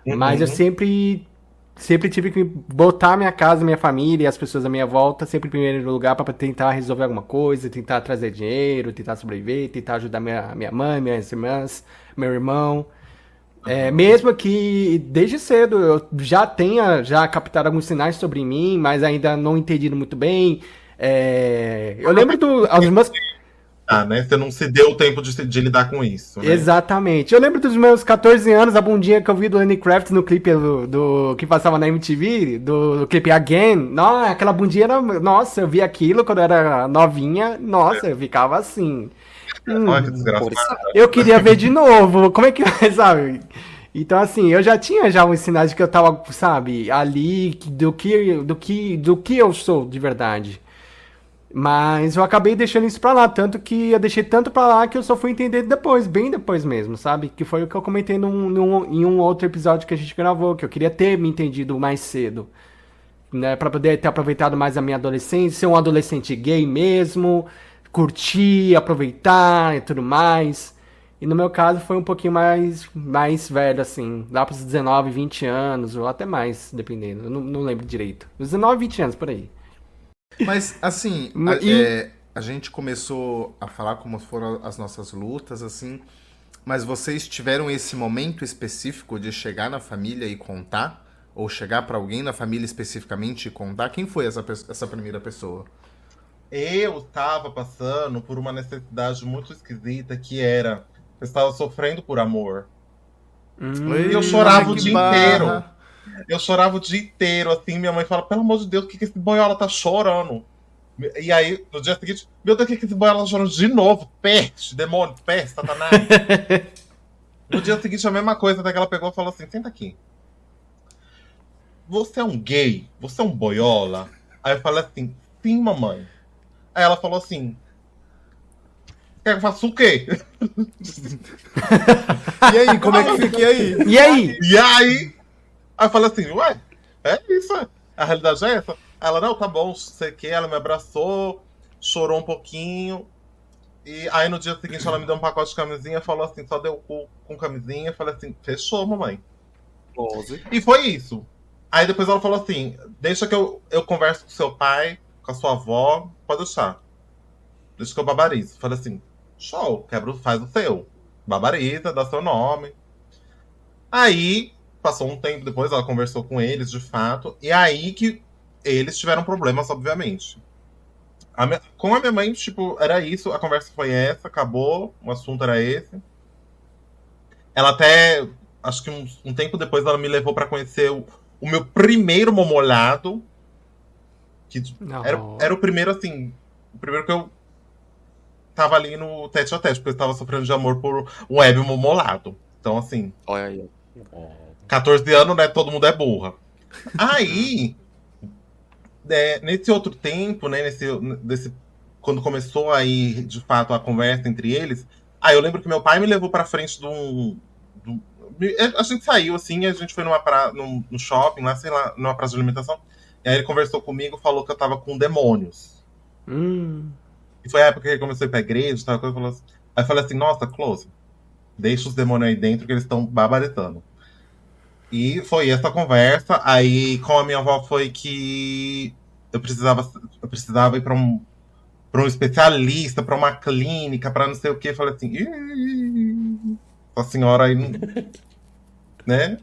Mas eu sempre tive que botar minha casa, minha família e as pessoas à minha volta sempre em primeiro lugar pra tentar resolver alguma coisa, tentar trazer dinheiro, tentar sobreviver, tentar ajudar minha mãe, minhas irmãs, meu irmão. Mesmo que desde cedo eu já tenha captado alguns sinais sobre mim, mas ainda não entendido muito bem. Eu lembro dos meus... né? Você não se deu o tempo de lidar com isso. Né? Exatamente. Eu lembro dos meus 14 anos, a bundinha que eu vi do Lenny Kravitz no clipe do que passava na MTV, do clipe Again. Nossa, aquela bundinha era... Nossa, eu vi aquilo quando eu era novinha. Nossa, eu ficava assim. Olha que desgraçado. Eu queria ver de novo. Como é que vai, sabe? Então, assim, eu já tinha uns sinais de que eu tava, sabe, ali, do que eu sou de verdade. Mas eu acabei deixando isso pra lá, tanto que eu deixei tanto pra lá que eu só fui entender depois, bem depois mesmo, sabe? Que foi o que eu comentei em um outro episódio que a gente gravou, que eu queria ter me entendido mais cedo, né? Pra poder ter aproveitado mais a minha adolescência, ser um adolescente gay mesmo, curtir, aproveitar e tudo mais. E no meu caso foi um pouquinho mais velho, assim, lá pros 19, 20 anos, ou até mais, dependendo, eu não lembro direito. 19, 20 anos, por aí. Mas, assim, a gente começou a falar como foram as nossas lutas, assim, mas vocês tiveram esse momento específico de chegar na família e contar? Ou chegar pra alguém na família especificamente e contar? Quem foi essa primeira pessoa? Eu tava passando por uma necessidade muito esquisita, que era... Eu estava sofrendo por amor. E eu chorava o dia inteiro. Eu chorava o dia inteiro, assim, minha mãe fala, pelo amor de Deus, o que esse boiola tá chorando? E aí, no dia seguinte, meu Deus, o que esse boiola tá chorando de novo? Peste, demônio, peste, satanás. No dia seguinte, a mesma coisa, até que ela pegou e falou assim, senta aqui. Você é um gay? Você é um boiola? Aí eu falei assim, sim, mamãe. Aí ela falou assim, quer que eu faça o quê? E aí, como é que fica? E aí? E aí? E aí eu falei assim, ué, é isso, a realidade é essa. Ela, não, tá bom, sei que, ela me abraçou, chorou um pouquinho, e aí no dia seguinte ela me deu um pacote de camisinha, falou assim, só deu cu com camisinha, eu falei assim, fechou, mamãe. E foi isso. Aí depois ela falou assim, deixa que eu converso com seu pai, com a sua avó, pode deixar. Deixa que eu babarizo. Falei assim, show, faz o seu. Babariza, dá seu nome. Aí... Passou um tempo depois, ela conversou com eles, de fato. E aí que eles tiveram problemas, obviamente. Com a minha mãe, tipo, era isso, a conversa foi essa, acabou, o assunto era esse. Ela até, acho que um tempo depois, ela me levou pra conhecer o meu primeiro momolado, que Não. era o primeiro, assim, o primeiro que eu tava ali no tete a tete, porque eu tava sofrendo de amor por um web momolado. Então, assim, Olha aí. 14 anos, né, todo mundo é burra. Aí, nesse outro tempo, né, quando começou aí, de fato, a conversa entre eles, eu lembro que meu pai me levou pra frente a gente saiu, assim, a gente foi no shopping, lá, sei lá, numa praça de alimentação, e aí ele conversou comigo, falou que eu tava com demônios. E foi a época que ele começou a ir pra igreja, tal coisa, falou assim, aí eu falei assim, nossa, Close, deixa os demônios aí dentro que eles estão babaretando. E foi essa conversa. Aí com a minha avó foi que eu precisava ir pra um especialista, pra uma clínica, pra não sei o que. Falei assim, essa senhora aí, né?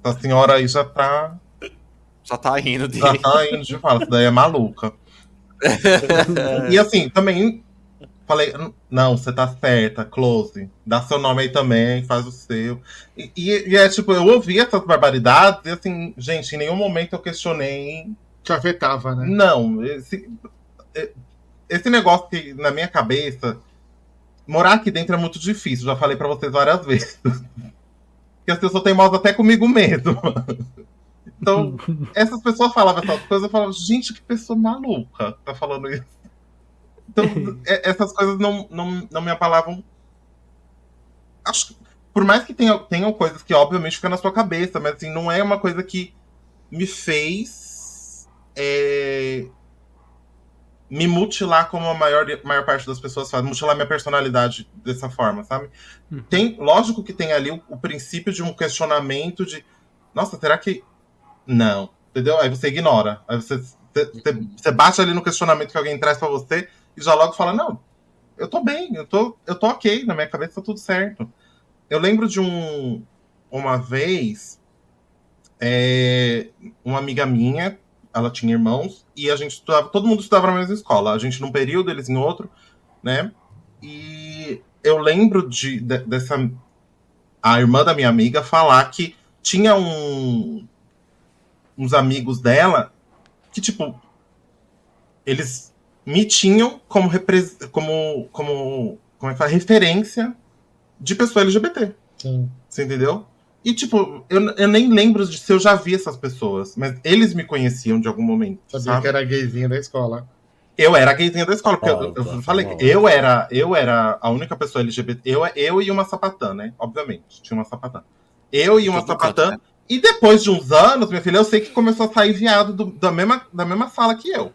Essa senhora aí já tá indo de. já tá indo de fala, isso daí é maluca. E assim, também falei, não, você tá certa, Close. Dá seu nome aí também, faz o seu. E é tipo, eu ouvi essas barbaridades e assim, gente, em nenhum momento eu questionei. Te afetava, né? Não, esse negócio que na minha cabeça, morar aqui dentro é muito difícil, já falei pra vocês várias vezes. Porque as pessoas teimosas até comigo mesmo. Então, essas pessoas falavam essas coisas, eu falava, gente, que pessoa maluca tá falando isso. Então, essas coisas não me abalavam. Acho que, por mais que tenham coisas que, obviamente, ficam na sua cabeça, mas assim, não é uma coisa que me fez me mutilar como a maior parte das pessoas faz, mutilar minha personalidade dessa forma, sabe? Lógico que tem ali o princípio de um questionamento de, nossa, será que... Não, entendeu? Aí você ignora. Aí você bate ali no questionamento que alguém traz pra você e já logo fala, não, eu tô bem, eu tô ok, na minha cabeça tá tudo certo. Eu lembro de uma vez, uma amiga minha, ela tinha irmãos, e a gente estudava, todo mundo estudava na mesma escola, a gente num período, eles em outro, né? E eu lembro dessa a irmã da minha amiga falar que tinha uns amigos dela que, tipo, eles me tinham como como é que fala? Referência de pessoa LGBT. Sim. Você entendeu? E, tipo, eu nem lembro de se eu já vi essas pessoas, mas eles me conheciam de algum momento. Sabia sabe? que era gayzinha da escola. Eu era a gayzinha da escola, porque eu falei que eu era a única pessoa LGBT. Eu e uma sapatã, né? Obviamente, tinha uma sapatã. Eu e uma sapatã. Né? E depois de uns anos, minha filha, eu sei que começou a sair viado da mesma sala que eu.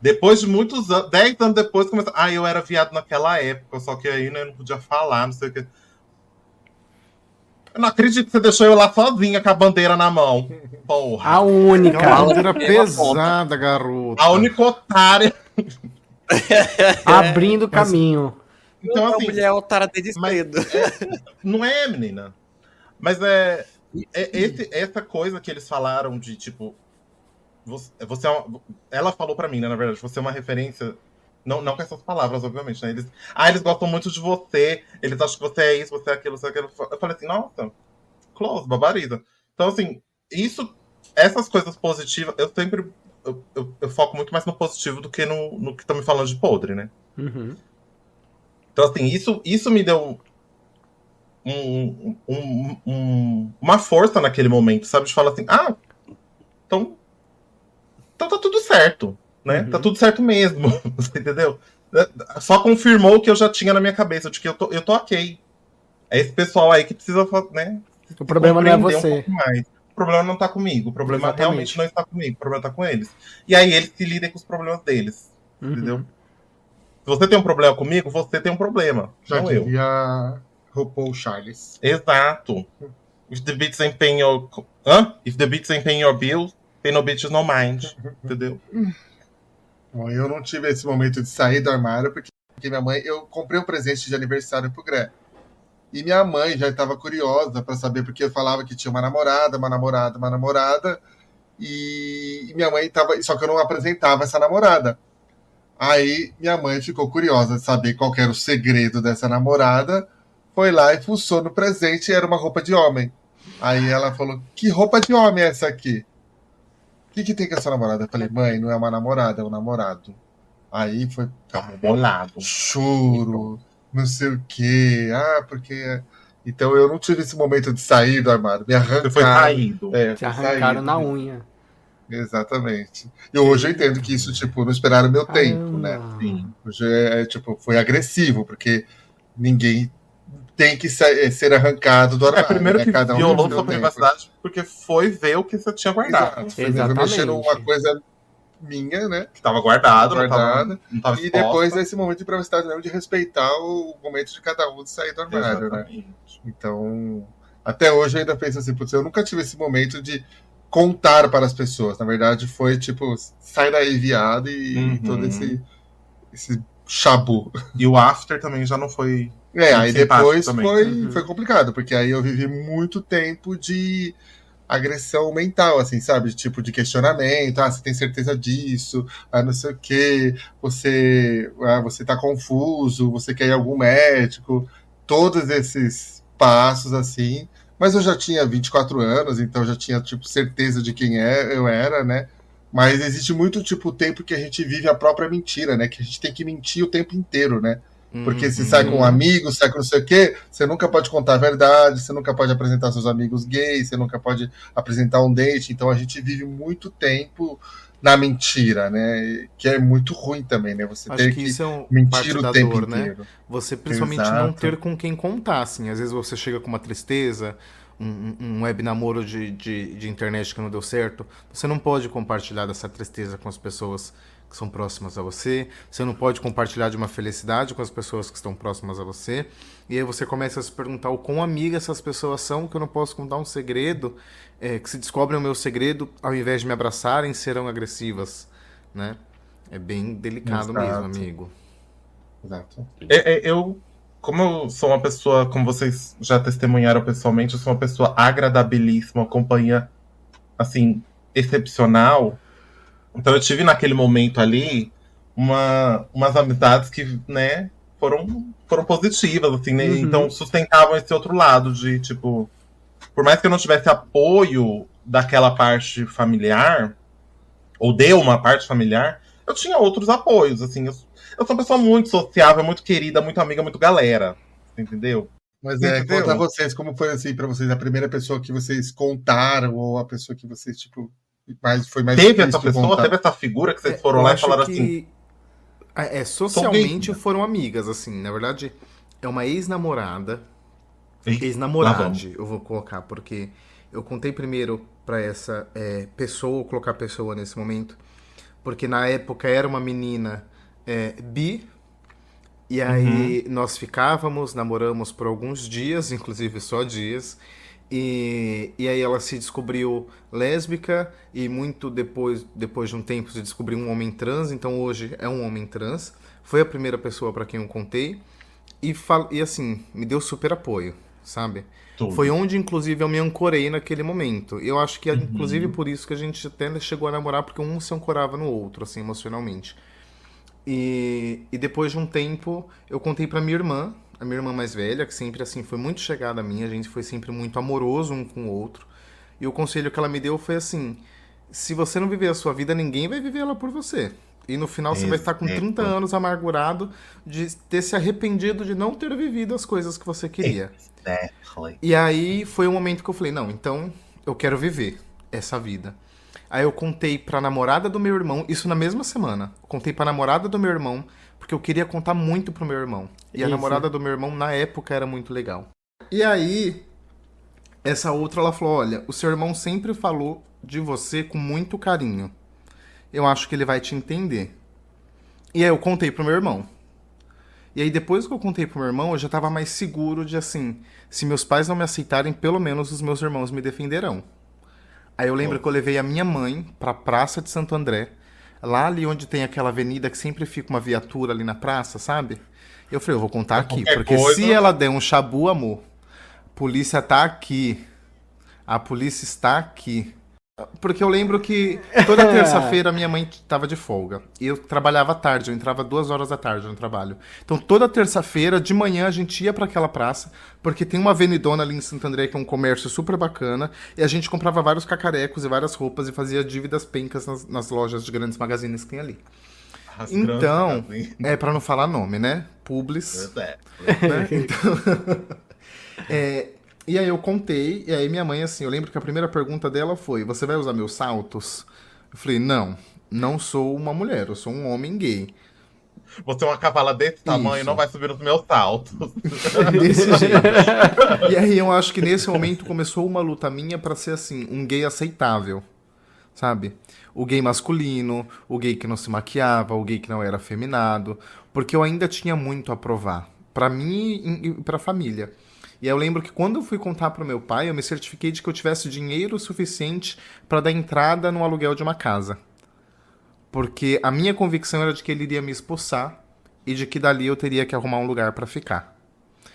Depois de muitos anos, 10 anos depois, começou. Eu era viado naquela época, só que aí, né, eu não podia falar, não sei o que. Eu não acredito que você deixou eu lá sozinha com a bandeira na mão. Porra. A única. Uma bandeira pesada, garota. A única otária. Abrindo caminho. Então, assim, A mulher é otária desde cedo. Não é, menina. Mas essa coisa que eles falaram de, tipo, você ela falou pra mim, né, na verdade, você é uma referência, não com essas palavras, obviamente, né, eles gostam muito de você, eles acham que você é isso, você é aquilo, você é aquilo. Eu falei assim, nossa, Close, babariza. Então, assim, essas coisas positivas, eu sempre, eu foco muito mais no positivo do que no que estão me falando de podre, né. Então, assim, isso me deu uma força naquele momento, sabe? De falar assim, então tá tudo certo, né? Tá tudo certo mesmo, você entendeu? Só confirmou o que eu já tinha na minha cabeça, de que eu tô ok. É esse pessoal aí que precisa, né? O problema não é compreender você. Um pouco mais. O problema não tá comigo, o problema Exatamente. realmente não está comigo, o problema tá com eles. E aí eles se lidem com os problemas deles, entendeu? Se você tem um problema comigo, você tem um problema, Já não eu. diria RuPaul Charles. Exato. If the bitch ain't paying your... If the bitch ain't paying your bills, pay no bitches no mind. Entendeu? Bom, eu não tive esse momento de sair do armário, porque minha mãe... Eu comprei um presente de aniversário pro Gré. E minha mãe já estava curiosa pra saber, porque eu falava que tinha uma namorada. e minha mãe tava. Só que eu não apresentava essa namorada. Aí minha mãe ficou curiosa de saber qual que era o segredo dessa namorada. Foi lá e fuçou no presente e era uma roupa de homem. Aí ela falou: Que roupa de homem é essa aqui? O que tem com a sua namorada? Eu falei: Mãe, não é uma namorada, é um namorado. Aí foi Bolado. choro, não sei o quê. Ah, porque. Então eu não tive esse momento de sair do armário. Me Você foi arrancaram. traído. É, Te foi arrancaram saído. na unha. Exatamente. E hoje eu entendo que isso, tipo, não esperaram meu tempo, né? Caramba. Sim. Hoje tipo, foi agressivo, porque ninguém tem que ser arrancado do armário. Primeiro né? que Cada um violou tem seu sua tempo. privacidade porque foi ver o que você tinha guardado. Exato. Foi Exatamente. mexer numa coisa minha, né? Que tava guardado, Guardado. não tava E exposta. depois esse momento de privacidade mesmo, de respeitar o momento de cada um de sair do armário, né? Exatamente. Então, até hoje eu ainda penso assim, putz, eu nunca tive esse momento de contar para as pessoas. Na verdade, foi tipo, sai daí, viado, e todo esse chabu. E o after também já não foi. Aí Muito depois simpático também. foi complicado, porque aí eu vivi muito tempo de agressão mental, assim, sabe? Tipo, de questionamento, você tem certeza disso, não sei o quê, você tá confuso, você quer ir a algum médico, todos esses passos, assim, mas eu já tinha 24 anos, então eu já tinha, tipo, certeza de quem eu era, né? Mas existe muito, tipo, o tempo que a gente vive a própria mentira, né? Que a gente tem que mentir o tempo inteiro, né? Porque se sai com um amigo, sai com não sei o quê, você nunca pode contar a verdade, você nunca pode apresentar seus amigos gays, você nunca pode apresentar um date. Então a gente vive muito tempo na mentira, né? Que é muito ruim também, né? Você Acho ter que isso é mentir parte o da tempo dor, né? inteiro. Você principalmente não Exato. ter com quem contar, assim. Às vezes você chega com uma tristeza, um web namoro de internet que não deu certo. Você não pode compartilhar dessa tristeza com as pessoas que são próximas a você. Você não pode compartilhar de uma felicidade com as pessoas que estão próximas a você. E aí você começa a se perguntar o quão amigas essas pessoas são, que eu não posso contar um segredo, que se descobrem o meu segredo, ao invés de me abraçarem, serão agressivas, né? É bem delicado Exato. mesmo, amigo. Exato. Como eu sou uma pessoa, como vocês já testemunharam pessoalmente, eu sou uma pessoa agradabilíssima, uma companhia, assim, excepcional. Então eu tive naquele momento ali umas amizades que, né, foram positivas, assim, né? Então sustentavam esse outro lado de, tipo, por mais que eu não tivesse apoio daquela parte familiar, ou de uma parte familiar, eu tinha outros apoios, assim. Eu sou uma pessoa muito sociável, muito querida, muito amiga, muito galera, entendeu? Mas Entendeu? conta vocês, como foi assim pra vocês, a primeira pessoa que vocês contaram, ou a pessoa que vocês, tipo, foi mais Teve difícil essa de pessoa, contar? teve essa figura que vocês foram Eu lá e acho falaram que, assim, socialmente Sou gay. foram amigas, assim. Na verdade, é uma ex-namorada. "Ih, lá vamos." Ex-namorade, eu vou colocar, porque eu contei primeiro pra essa pessoa, vou colocar pessoa nesse momento, porque na época era uma menina bi, e aí nós ficávamos, namoramos por alguns dias, inclusive só dias, e aí ela se descobriu lésbica, e muito depois de um tempo se descobriu um homem trans, então hoje é um homem trans. Foi a primeira pessoa pra quem eu contei, e assim, me deu super apoio, sabe? Tudo. Foi onde, inclusive, eu me ancorei naquele momento. Eu acho que, inclusive, por isso que a gente até chegou a namorar, porque um se ancorava no outro, assim, emocionalmente. E depois de um tempo, eu contei pra minha irmã, a minha irmã mais velha, que sempre, assim, foi muito chegada a mim, a gente foi sempre muito amoroso um com o outro. E o conselho que ela me deu foi assim, se você não viver a sua vida, ninguém vai viver ela por você. E no final você vai estar com 30 anos amargurado de ter se arrependido de não ter vivido as coisas que você queria. Exactly. E aí foi o momento que eu falei, não, então eu quero viver essa vida. Aí eu contei pra namorada do meu irmão, isso na mesma semana. Eu contei pra namorada do meu irmão, porque eu queria contar muito pro meu irmão. E a namorada do meu irmão, na época, era muito legal. E aí, essa outra, ela falou, olha, o seu irmão sempre falou de você com muito carinho. Eu acho que ele vai te entender. E aí eu contei pro meu irmão. E aí depois que eu contei pro meu irmão, eu já tava mais seguro de assim, se meus pais não me aceitarem, pelo menos os meus irmãos me defenderão. Aí eu lembro que eu levei a minha mãe pra Praça de Santo André, lá ali onde tem aquela avenida que sempre fica uma viatura ali na praça, sabe? Eu falei, eu vou contar aqui, qualquer porque coisa- se ela der um chabu, amor, a polícia tá aqui. A polícia está aqui. Porque eu lembro que toda terça-feira minha mãe tava de folga. E eu trabalhava à tarde, eu entrava 2 horas da tarde no trabalho. Então toda terça-feira, de manhã, a gente ia pra aquela praça, porque tem uma avenidona ali em Santo André que é um comércio super bacana, e a gente comprava vários cacarecos e várias roupas e fazia dívidas pencas nas lojas de grandes magazines que tem ali. As Então, grandes, pra não falar nome, né? Publis. é. Né? Então, e aí eu contei, e aí minha mãe, assim, eu lembro que a primeira pergunta dela foi: você vai usar meus saltos? Eu falei: não, não sou uma mulher, eu sou um homem gay. Você é uma cavala desse tamanho, Isso. não vai subir nos meus saltos. Desse jeito. E aí eu acho que nesse momento começou uma luta minha pra ser assim, um gay aceitável, sabe? O gay masculino, o gay que não se maquiava, o gay que não era afeminado, porque eu ainda tinha muito a provar, pra mim e pra família. E aí eu lembro que quando eu fui contar pro meu pai, eu me certifiquei de que eu tivesse dinheiro suficiente pra dar entrada no aluguel de uma casa. Porque a minha convicção era de que ele iria me expulsar e de que dali eu teria que arrumar um lugar pra ficar.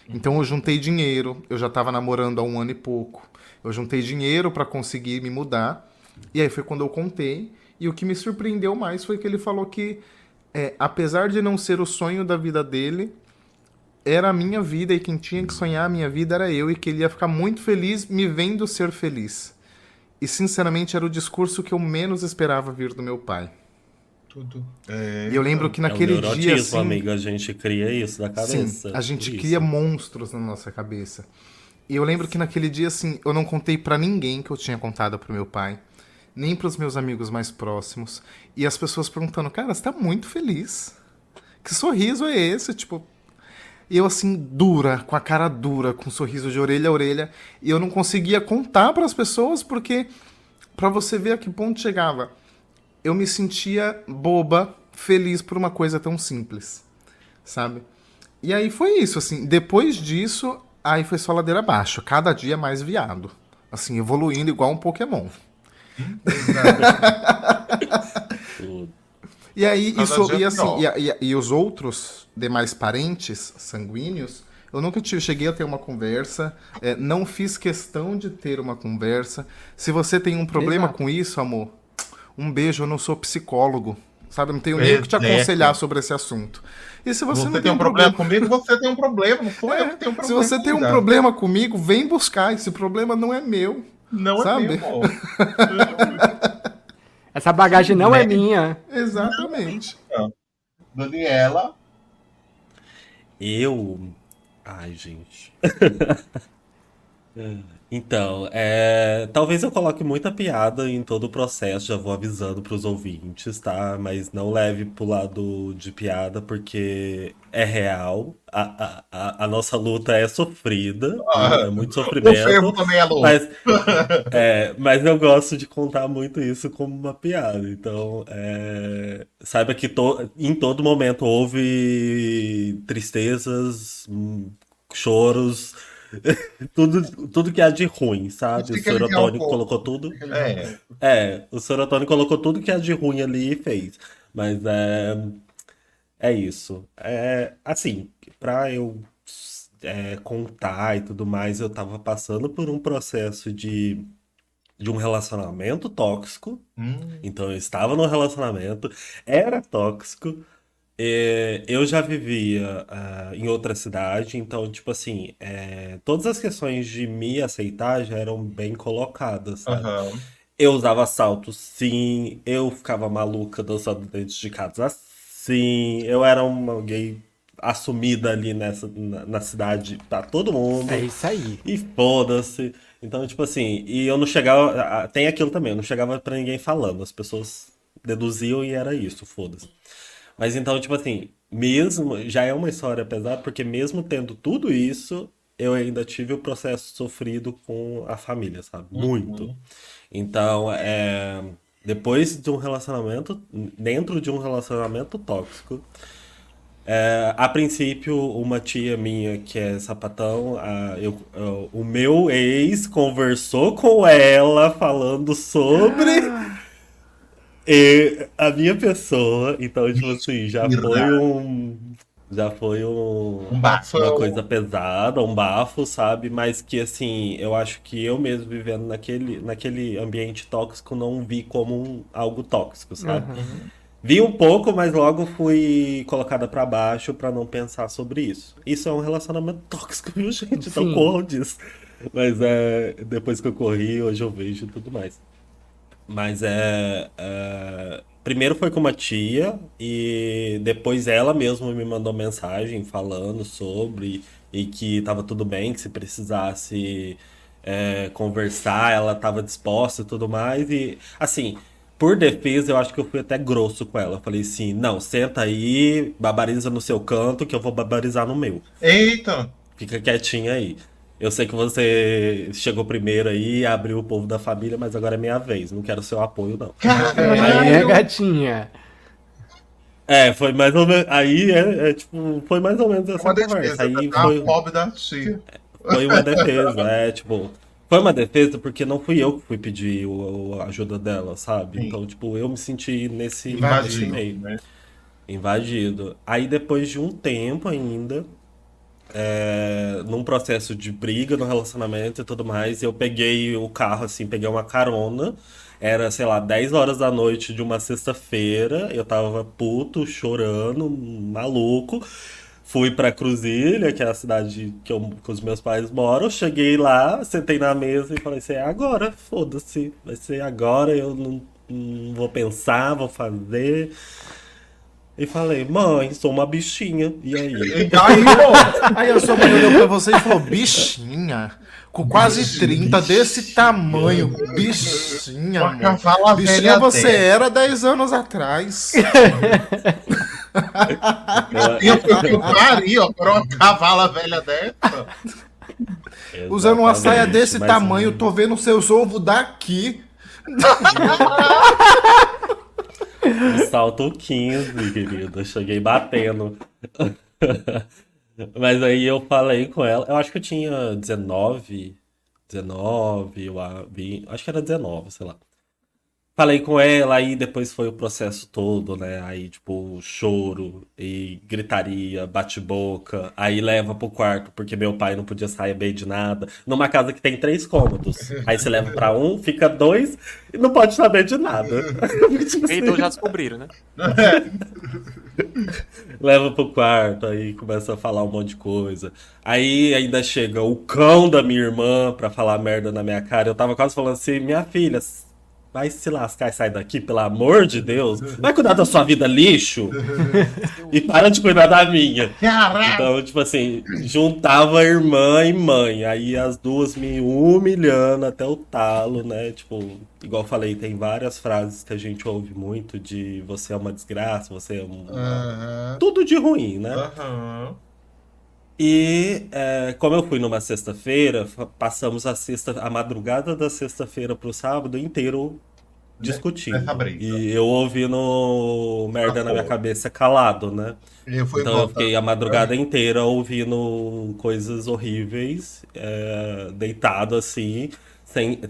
Então eu juntei dinheiro, eu já tava namorando há 1 ano e pouco. Eu juntei dinheiro pra conseguir me mudar. E aí foi quando eu contei. E o que me surpreendeu mais foi que ele falou que, apesar de não ser o sonho da vida dele, era a minha vida e quem tinha que sonhar a minha vida era eu e que ele ia ficar muito feliz me vendo ser feliz. E sinceramente era o discurso que eu menos esperava vir do meu pai. Tudo. E eu lembro que É o naquele dia, neurotismo, assim, amigo. A gente cria isso da cabeça. sim, a gente Por cria isso. monstros na nossa cabeça. E eu lembro que naquele dia, assim, eu não contei pra ninguém que eu tinha contado pro meu pai, nem pros meus amigos mais próximos. E as pessoas perguntando: cara, você tá muito feliz. Que sorriso é esse? Tipo, e eu assim, dura, com a cara dura, com um sorriso de orelha a orelha. E eu não conseguia contar pras pessoas porque, pra você ver a que ponto chegava, eu me sentia boba, feliz por uma coisa tão simples, sabe? E aí foi isso, assim, depois disso, aí foi só ladeira abaixo, cada dia mais viado. Assim, evoluindo igual um Pokémon. Tudo. E aí, Cada isso, dia e assim, pior. e os outros demais parentes sanguíneos, eu nunca cheguei a ter uma conversa, não fiz questão de ter uma conversa. Se você tem um problema Exato. com isso, amor, um beijo, eu não sou psicólogo, sabe? Eu não tenho nem o que te Exato. aconselhar sobre esse assunto. E se você, Você não tem um problema comigo, você tem um problema. Não sou eu que tenho um se problema. você tem um ainda. problema comigo, vem buscar. Esse problema não é meu. Não sabe? é meu, amor. Essa bagagem não é Né? minha. Exatamente. Daniela. Eu. Ai, gente. Então, talvez eu coloque muita piada em todo o processo, já vou avisando pros ouvintes, tá? Mas não leve pro lado de piada, porque é real. A nossa luta é sofrida, é muito O sofrimento. fervo também é louco. Mas eu gosto de contar muito isso como uma piada. Então, saiba que em todo momento houve tristezas, choros, tudo que há de ruim, sabe? O Tem que aliviar um Sorotônico pouco. colocou tudo. Tem que aliviar um pouco. O Sorotônico colocou tudo que há de ruim ali e fez. Mas é isso. Assim, pra eu contar e tudo mais, eu tava passando por um processo de um relacionamento tóxico. Então eu estava num relacionamento, era tóxico. Eu já vivia em outra cidade, então, tipo assim, todas as questões de me aceitar já eram bem colocadas, sabe? Aham. Eu usava salto, sim. Eu ficava maluca dançando dentro de casa, sim. Eu era uma gay assumida ali na cidade pra todo mundo. É isso aí. E foda-se. Então, tipo assim, e eu não chegava. Tem aquilo também, eu não chegava pra ninguém falando. As pessoas deduziam e era isso, foda-se. Mas então, tipo assim, mesmo. Já é uma história pesada, porque mesmo tendo tudo isso, eu ainda tive o processo sofrido com a família, sabe? Muito. Então, depois de um relacionamento, dentro de um relacionamento tóxico, a princípio, uma tia minha que é sapatão, o meu ex conversou com ela falando sobre a minha pessoa. Então, tipo assim, já foi um. Já foi Um bafo. uma coisa pesada, um bafo, sabe? Mas que, assim, eu acho que eu mesmo vivendo naquele ambiente tóxico não vi como algo tóxico, sabe? Uhum. Vi um pouco, mas logo fui colocada pra baixo pra não pensar sobre isso. Isso é um relacionamento tóxico, viu, gente? Então Sim. corram disso. Mas depois que eu corri, hoje eu vejo e tudo mais. Mas primeiro foi com uma tia e depois ela mesma me mandou mensagem falando sobre e que tava tudo bem, que se precisasse conversar, ela tava disposta e tudo mais. E assim, por defesa, eu acho que eu fui até grosso com ela. Eu falei assim, não, senta aí, barbariza no seu canto que eu vou barbarizar no meu. Eita! Fica quietinha aí. Eu sei que você chegou primeiro aí, abriu o povo da família, mas agora é minha vez. Não quero seu apoio, não. Aí é Caralho! gatinha. Foi mais ou menos. Aí tipo, foi mais ou menos essa Uma conversa. defesa, Aí A foi, pobre da tia. foi uma defesa, tipo. Foi uma defesa porque não fui eu que fui pedir a ajuda dela, sabe? Sim. Então, tipo, eu me senti nesse Invadido, meio, né? invadido. Aí depois de um tempo ainda. Num processo de briga no relacionamento e tudo mais, eu peguei o carro, assim, peguei uma carona. Era, sei lá, 10 horas da noite de uma sexta-feira. Eu tava puto, chorando, maluco. Fui pra Cruzilha, que é a cidade que os meus pais moram. Cheguei lá, sentei na mesa e falei assim: é agora, foda-se. Vai ser agora, eu não vou pensar, vou fazer. E falei: mãe, sou uma bichinha. E aí? Aí, pô! Aí a sua mãe olhou pra você e falou, bichinha, com quase 30, desse tamanho, bichinha, Uma amor. cavala Bichinha velha você dessa. era 10 anos atrás. Eu fui o pariu, ó, pra uma cavala velha dessa. Usando uma saia Exatamente, desse mas- tamanho, tô vendo seus ovos daqui. Um salto 15, querido. Eu cheguei batendo. Mas aí eu falei com ela. Eu acho que eu tinha 19, acho que era 19, sei lá. Falei com ela, aí depois foi o processo todo, né? Aí, tipo, choro e gritaria, bate-boca. Aí leva pro quarto, porque meu pai não podia sair bem de nada. Numa casa que tem 3 cômodos. Aí você leva pra um, fica 2 e não pode saber de nada. Tipo assim, Então já descobriram, né? leva pro quarto, aí começa a falar um monte de coisa. Aí ainda chega o cão da minha irmã pra falar merda na minha cara. Eu tava quase falando assim: minha filha, vai se lascar e sai daqui, pelo amor de Deus. Vai cuidar da sua vida, lixo. E para de cuidar da minha. Caralho! Então, tipo assim, juntava irmã e mãe. Aí as duas me humilhando até o talo, né? Tipo, igual eu falei, tem várias frases que a gente ouve muito de você é uma desgraça, você é Aham. tudo de ruim, né? Aham. E como eu fui numa sexta-feira, passamos a madrugada da sexta-feira pro sábado inteiro discutindo. Nessa briga. E eu ouvindo merda na minha cabeça calado, né? Eu fui Então eu embora. fiquei a madrugada inteira ouvindo coisas horríveis, deitado assim,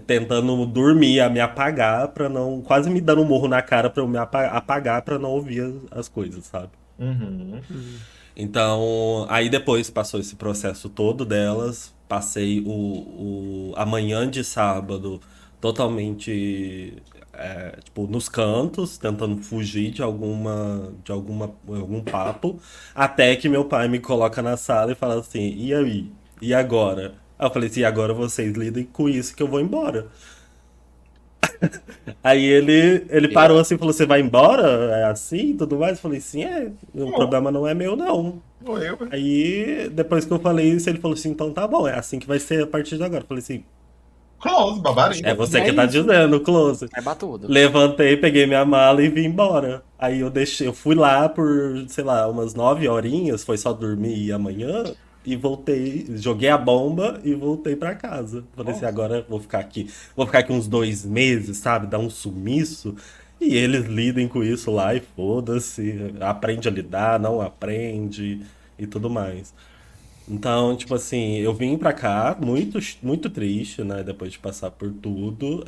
tentando dormir, a me apagar para não, quase me dando um murro na cara para eu me apagar para não ouvir as coisas, sabe? Uhum. Então, aí depois passou esse processo todo delas, passei a manhã de sábado totalmente, tipo, nos cantos, tentando fugir algum papo, até que meu pai me coloca na sala e fala assim: e aí? E agora? Aí eu falei assim: e agora vocês lidem com isso que eu vou embora. Aí ele parou assim e falou: você vai embora? É assim e tudo mais? Eu falei: sim, o problema não é meu, não. Foi eu. Aí, depois que eu falei isso, ele falou assim: então tá bom, é assim que vai ser a partir de agora. Eu falei assim: Close, babarinho. é você É que tá isso. dizendo, close. É batudo. Levantei, peguei minha mala e vim embora. Aí eu fui lá por, sei lá, umas 9 horinhas, foi só dormir amanhã. E voltei, joguei a bomba e voltei pra casa. Falei assim: agora eu vou ficar aqui uns 2 meses, sabe? Dar um sumiço. E eles lidem com isso lá e foda-se. Aprende a lidar, não aprende e tudo mais. Então, tipo assim, eu vim pra cá muito, muito triste, né? Depois de passar por tudo.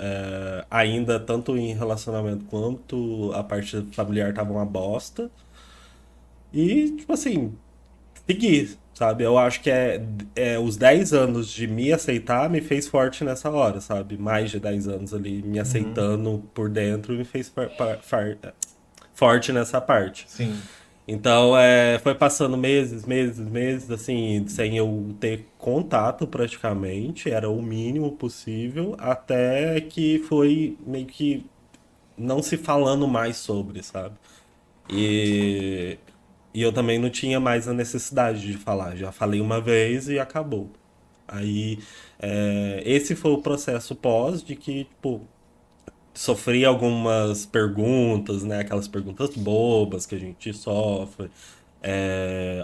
Ainda, tanto em relacionamento quanto a parte familiar tava uma bosta. E, tipo assim, seguir, sabe? Eu acho que os 10 anos de me aceitar me fez forte nessa hora, sabe? Mais de 10 anos ali me aceitando por dentro me fez forte nessa parte. Sim. Então, foi passando meses, assim, sem eu ter contato praticamente, era o mínimo possível, até que foi meio que não se falando mais sobre, sabe? E, e eu também não tinha mais a necessidade de falar, já falei uma vez e acabou. Aí, esse foi o processo pós de que, tipo, sofri algumas perguntas, né? Aquelas perguntas bobas que a gente sofre,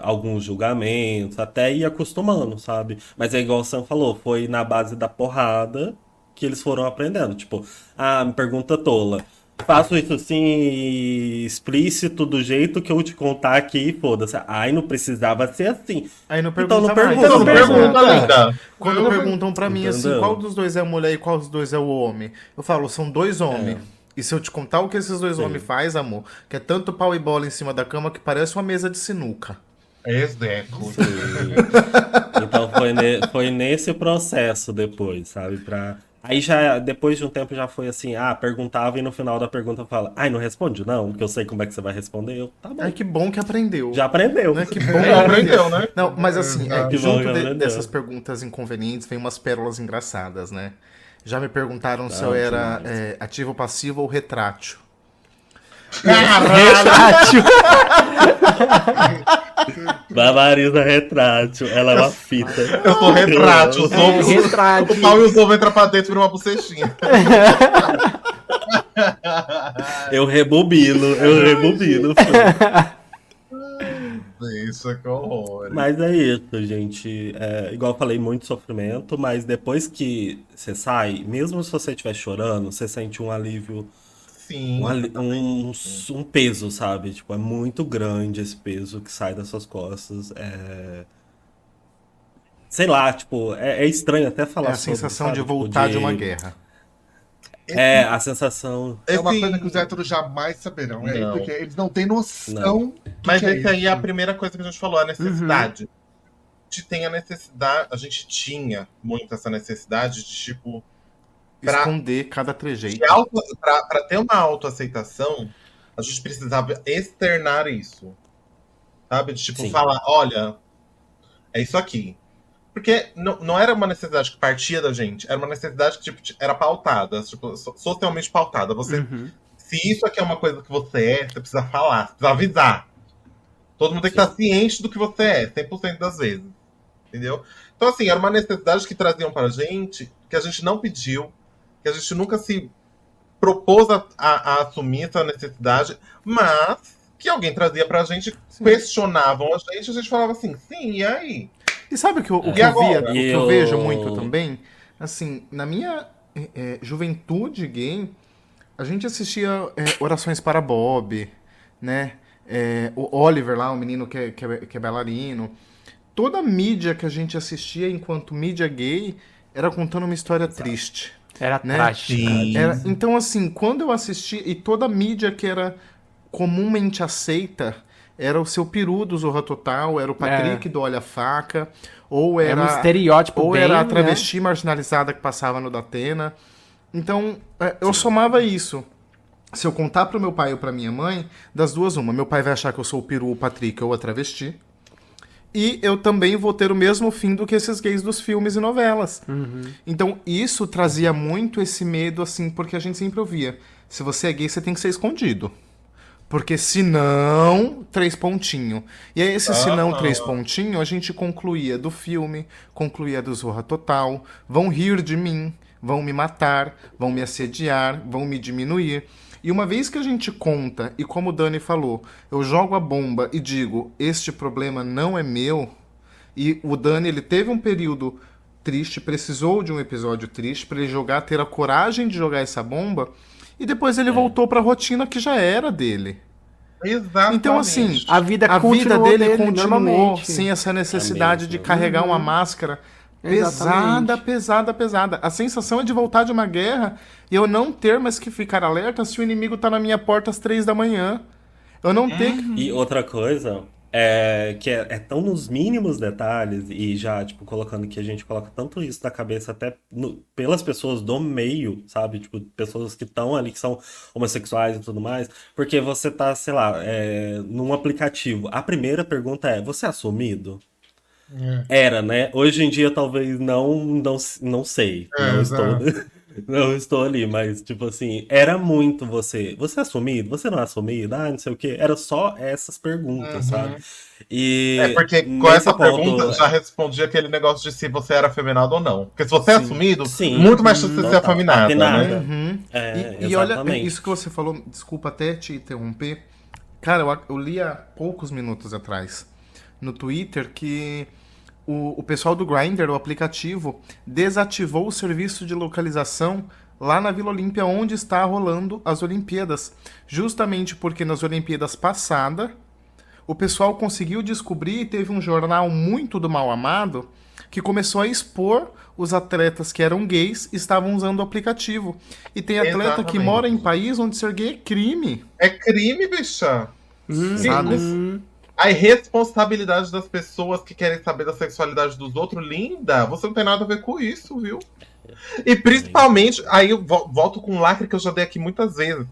alguns julgamentos, até ir acostumando, sabe? Mas é igual o Sam falou, foi na base da porrada que eles foram aprendendo. Tipo, me pergunta tola. Faço isso assim, explícito, do jeito que eu te contar aqui, foda-se. Ai, não precisava ser assim. Aí não Então não pergunta mais. pergunta. Então, pergunta, linda. Quando perguntam pra mim assim, Entendeu? qual dos dois é a mulher e qual dos dois é o homem? Eu falo, são dois homens. E se eu te contar o que esses dois homens faz, amor, que é tanto pau e bola em cima da cama que parece uma mesa de sinuca. Execo. Então foi nesse processo depois, sabe? Aí já, depois de um tempo já foi assim, perguntava e no final da pergunta fala, ai, não responde não, que eu sei como é que você vai responder. Eu, tá bom. Ai, que bom que aprendeu. Já aprendeu. Né? Que bom que Aprendeu, né? Não, mas assim, Que bom junto que aprendeu. dessas perguntas inconvenientes, vem umas pérolas engraçadas, né? Já me perguntaram se eu era ativo, passivo ou retrátil. Retrátil. Marisa retrátil, ela é uma fita. Eu sou retrátil. Retrátil. O pau e os ovos entram pra dentro e viram uma bochechinha. Eu rebobino. Filho. Isso, que horror. Mas é isso, gente. Igual eu falei, muito sofrimento, mas depois que você sai, mesmo se você estiver chorando, você sente um alívio. Sim. Um peso, sabe? Tipo, é muito grande esse peso que sai das suas costas. Sei lá, tipo, é estranho até falar É a sobre, sensação sabe? de Tipo, voltar de uma guerra. A sensação. É uma Esse- coisa que os héteros jamais saberão. Não. Porque eles não têm noção do Mas que é esse aí é a isso. primeira coisa que a gente falou, a necessidade. A gente tem a necessidade, a gente tinha muito essa necessidade de, tipo, Pra- Esconder cada trejeito. pra ter uma autoaceitação, a gente precisava externar isso. Sabe? De, tipo, Sim. falar, olha, é isso aqui. Porque não era uma necessidade que partia da gente, era uma necessidade que, tipo, era pautada, tipo, socialmente pautada. Você, se isso aqui é uma coisa que você precisa falar, você precisa avisar. Todo mundo tem que estar ciente do que você é, 100% das vezes. Entendeu? Então, assim, era uma necessidade que traziam pra gente, que a gente não pediu, que a gente nunca se propôs a assumir essa necessidade, mas que alguém trazia pra gente, questionavam a gente falava assim, sim, e aí? E sabe o que eu, E agora? o que eu vejo muito também? Assim, na minha juventude gay, a gente assistia Orações para Bob, né? O Oliver lá, o menino que é bailarino. Toda a mídia que a gente assistia enquanto mídia gay era contando uma história triste. Era Né? trágica. Então, assim, quando eu assisti, e toda a mídia que era comumente aceita era o seu peru do Zorra Total, era o Patrick do Olha a Faca, ou Era era, um estereótipo ou bem, era a né? travesti marginalizada que passava no Datena. Então, eu somava isso. Se eu contar pro meu pai ou pra minha mãe, das duas uma. Meu pai vai achar que eu sou o peru, o Patrick ou a travesti. E eu também vou ter o mesmo fim do que esses gays dos filmes e novelas. Então, isso trazia muito esse medo, assim, porque a gente sempre ouvia. Se você é gay, você tem que ser escondido. Porque senão, 3 pontinhos. E aí, esse senão, 3 pontinhos, a gente concluía do filme, concluía do Zorra Total. Vão rir de mim, vão me matar, vão me assediar, vão me diminuir. E uma vez que a gente conta, e como o Dani falou, eu jogo a bomba e digo, este problema não é meu, e o Dani, ele teve um período triste, precisou de um episódio triste para ele jogar, ter a coragem de jogar essa bomba, e depois ele voltou para a rotina que já era dele. Exatamente. Então, assim, A vida a vida continuou dele dele, continuou normalmente. sem essa necessidade de mesmo. carregar uma máscara Exatamente. pesada. A sensação é de voltar de uma guerra e eu não ter mais que ficar alerta se o inimigo tá na minha porta às 3 da manhã. Eu não ter que... E outra coisa que é tão nos mínimos detalhes e já, tipo, colocando que a gente coloca tanto isso na cabeça até pelas pessoas do meio, sabe? Tipo, pessoas que estão ali, que são homossexuais e tudo mais, porque você tá, sei lá, num aplicativo. A primeira pergunta é, você é assumido? Era, né? Hoje em dia talvez não sei, não estou, exato. não estou ali, mas tipo assim, era muito você é assumido? Você não é assumido? Ah, não sei o quê. Era só essas perguntas, sabe? É E porque com nesse essa pergunta ponto, já respondi aquele negócio de se você era afeminado ou não. Porque se você é assumido, sim, muito mais chance de você ser total, afeminada, né? afinada. Uhum. E olha, Exatamente. isso que você falou, desculpa até te interromper. Cara, eu li há poucos minutos atrás no Twitter que o pessoal do Grindr, o aplicativo, desativou o serviço de localização lá na Vila Olímpia, onde está rolando as Olimpíadas. Justamente porque nas Olimpíadas passadas, o pessoal conseguiu descobrir e teve um jornal muito do mal amado que começou a expor os atletas que eram gays e estavam usando o aplicativo. E tem atleta que Exatamente. mora em país onde ser gay é crime. É crime, bicha. Sabe? A irresponsabilidade das pessoas que querem saber da sexualidade dos outros, linda, você não tem nada a ver com isso, viu? E principalmente, aí eu volto com um lacre que eu já dei aqui muitas vezes.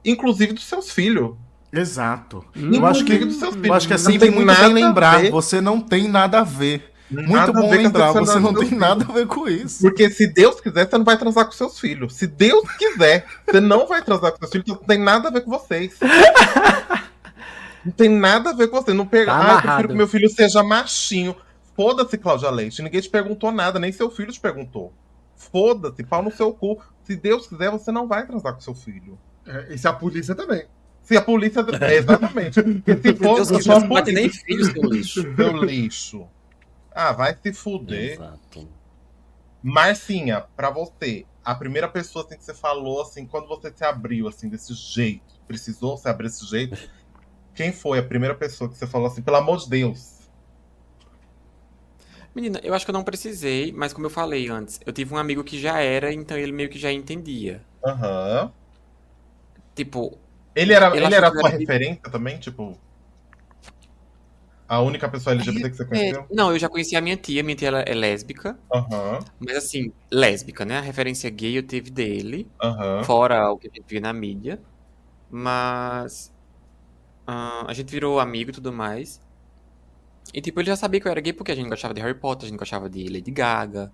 Inclusive dos seus filhos. Exato. Inclusive dos seus filhos. Eu acho que é Não sempre tem muito nada bem a lembrar. ver. Você não tem nada a ver. Nada Muito a bom ver com a lembrar. Você sexualidade não do tem filho. nada a ver com isso. Porque se Deus quiser, você não vai transar com seus filhos. Se Deus quiser, você não vai transar com seus filhos, então não tem nada a ver com vocês. Não tem nada a ver com você. Não Tá eu amarrado. prefiro que meu filho seja machinho. Foda-se, Cláudia Leite. Ninguém te perguntou nada, nem seu filho te perguntou. Foda-se, pau no seu cu. Se Deus quiser, você não vai transar com seu filho. E se a polícia também. Se a polícia. Exatamente. Porque se for, Deus se quiser, for não vai ter nem filho, seu lixo. seu lixo. Ah, vai se fuder. Exato. Marcinha, pra você, a primeira pessoa assim, que você falou, assim, quando você se abriu assim, desse jeito, precisou se abrir desse jeito, quem foi a primeira pessoa que você falou assim, pelo amor de Deus? Menina, eu acho que eu não precisei, mas como eu falei antes, eu tive um amigo que já era, então ele meio que já entendia. Aham. Tipo, Ele era achou a que eu tua era referência também? Tipo, a única pessoa LGBT que você conheceu? Não, eu já conheci a minha tia ela é lésbica, Aham, mas assim, lésbica, né? A referência gay eu tive dele, aham. fora o que a gente via na mídia, mas a gente virou amigo e tudo mais. E tipo, ele já sabia que eu era gay porque a gente gostava de Harry Potter, a gente gostava de Lady Gaga,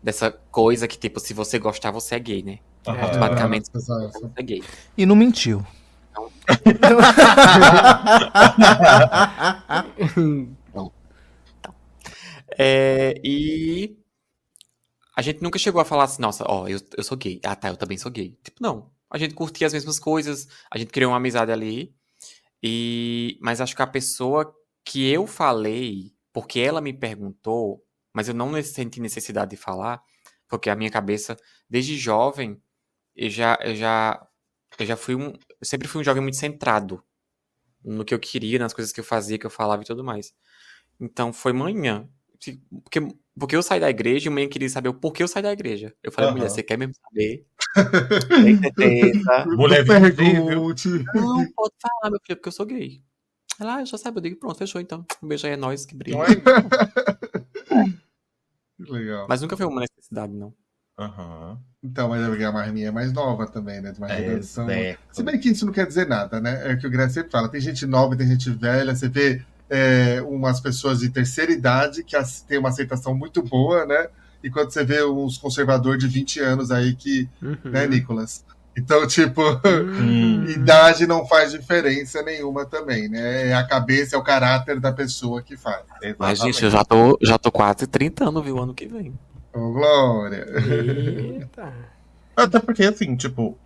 dessa coisa que tipo, se você gostar, você é gay, né? aham. Automaticamente Exato. você é gay. E não mentiu. E a gente nunca chegou a falar assim, nossa, ó, eu sou gay. Ah, tá, eu também sou gay. Tipo, não. A gente curtia as mesmas coisas, a gente criou uma amizade ali. Mas acho que a pessoa que eu falei, porque ela me perguntou, mas eu não senti necessidade de falar, porque a minha cabeça, desde jovem, eu fui eu sempre fui um jovem muito centrado no que eu queria, nas coisas que eu fazia, que eu falava e tudo mais. Então foi manhã. Porque eu saí da igreja e manhã queria saber o porquê eu saí da igreja. Eu falei, mulher, Aham. você quer mesmo saber? Tem certeza? Mulher visível. Pergunte. Não, pode falar, meu filho, porque eu sou gay. Ela, eu já sabe, eu digo, pronto, fechou então. Um beijo aí, é nóis, que brilha. Não é? Legal. Mas nunca foi uma necessidade, não. Aham. Então, mas a Marminha é mais nova também, né? De uma geração. Certo. Se bem que isso não quer dizer nada, né? É o que o Greg sempre fala. Tem gente nova, tem gente velha. Você vê umas pessoas de terceira idade que tem uma aceitação muito boa, né? E quando você vê uns conservadores de 20 anos aí que... Né, Nicolas? Então, tipo, idade não faz diferença nenhuma também, né? É a cabeça, é o caráter da pessoa que faz. Mas, gente, Exatamente. eu já tô quase 30 anos, viu, ano que vem. Ô, Glória. Eita. Até porque, assim, tipo,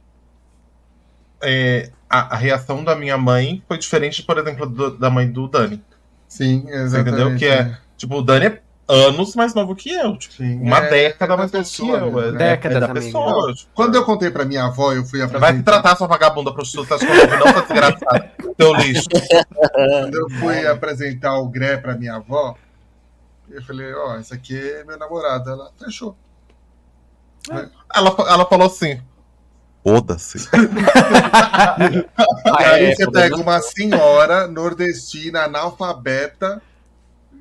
a reação da minha mãe foi diferente, por exemplo, da mãe do Dani. Sim, Você exatamente. entendeu? Que é, tipo, o Dani é anos mais novo que eu. Tipo, Sim, uma década da mais novo que pessoa eu. mesmo, né? Décadas, é da amigo. pessoa. Tipo, Quando eu contei pra minha avó, eu fui vai se apresentar. tratar, sua vagabunda prostituta, acho que eu não tá desgraçado. Seu lixo. Quando eu fui apresentar o Gré pra minha avó, eu falei, ó, esse aqui é meu namorado. Ela fechou. Ela falou assim: Foda-se. E aí você podemos- pega uma senhora nordestina, analfabeta,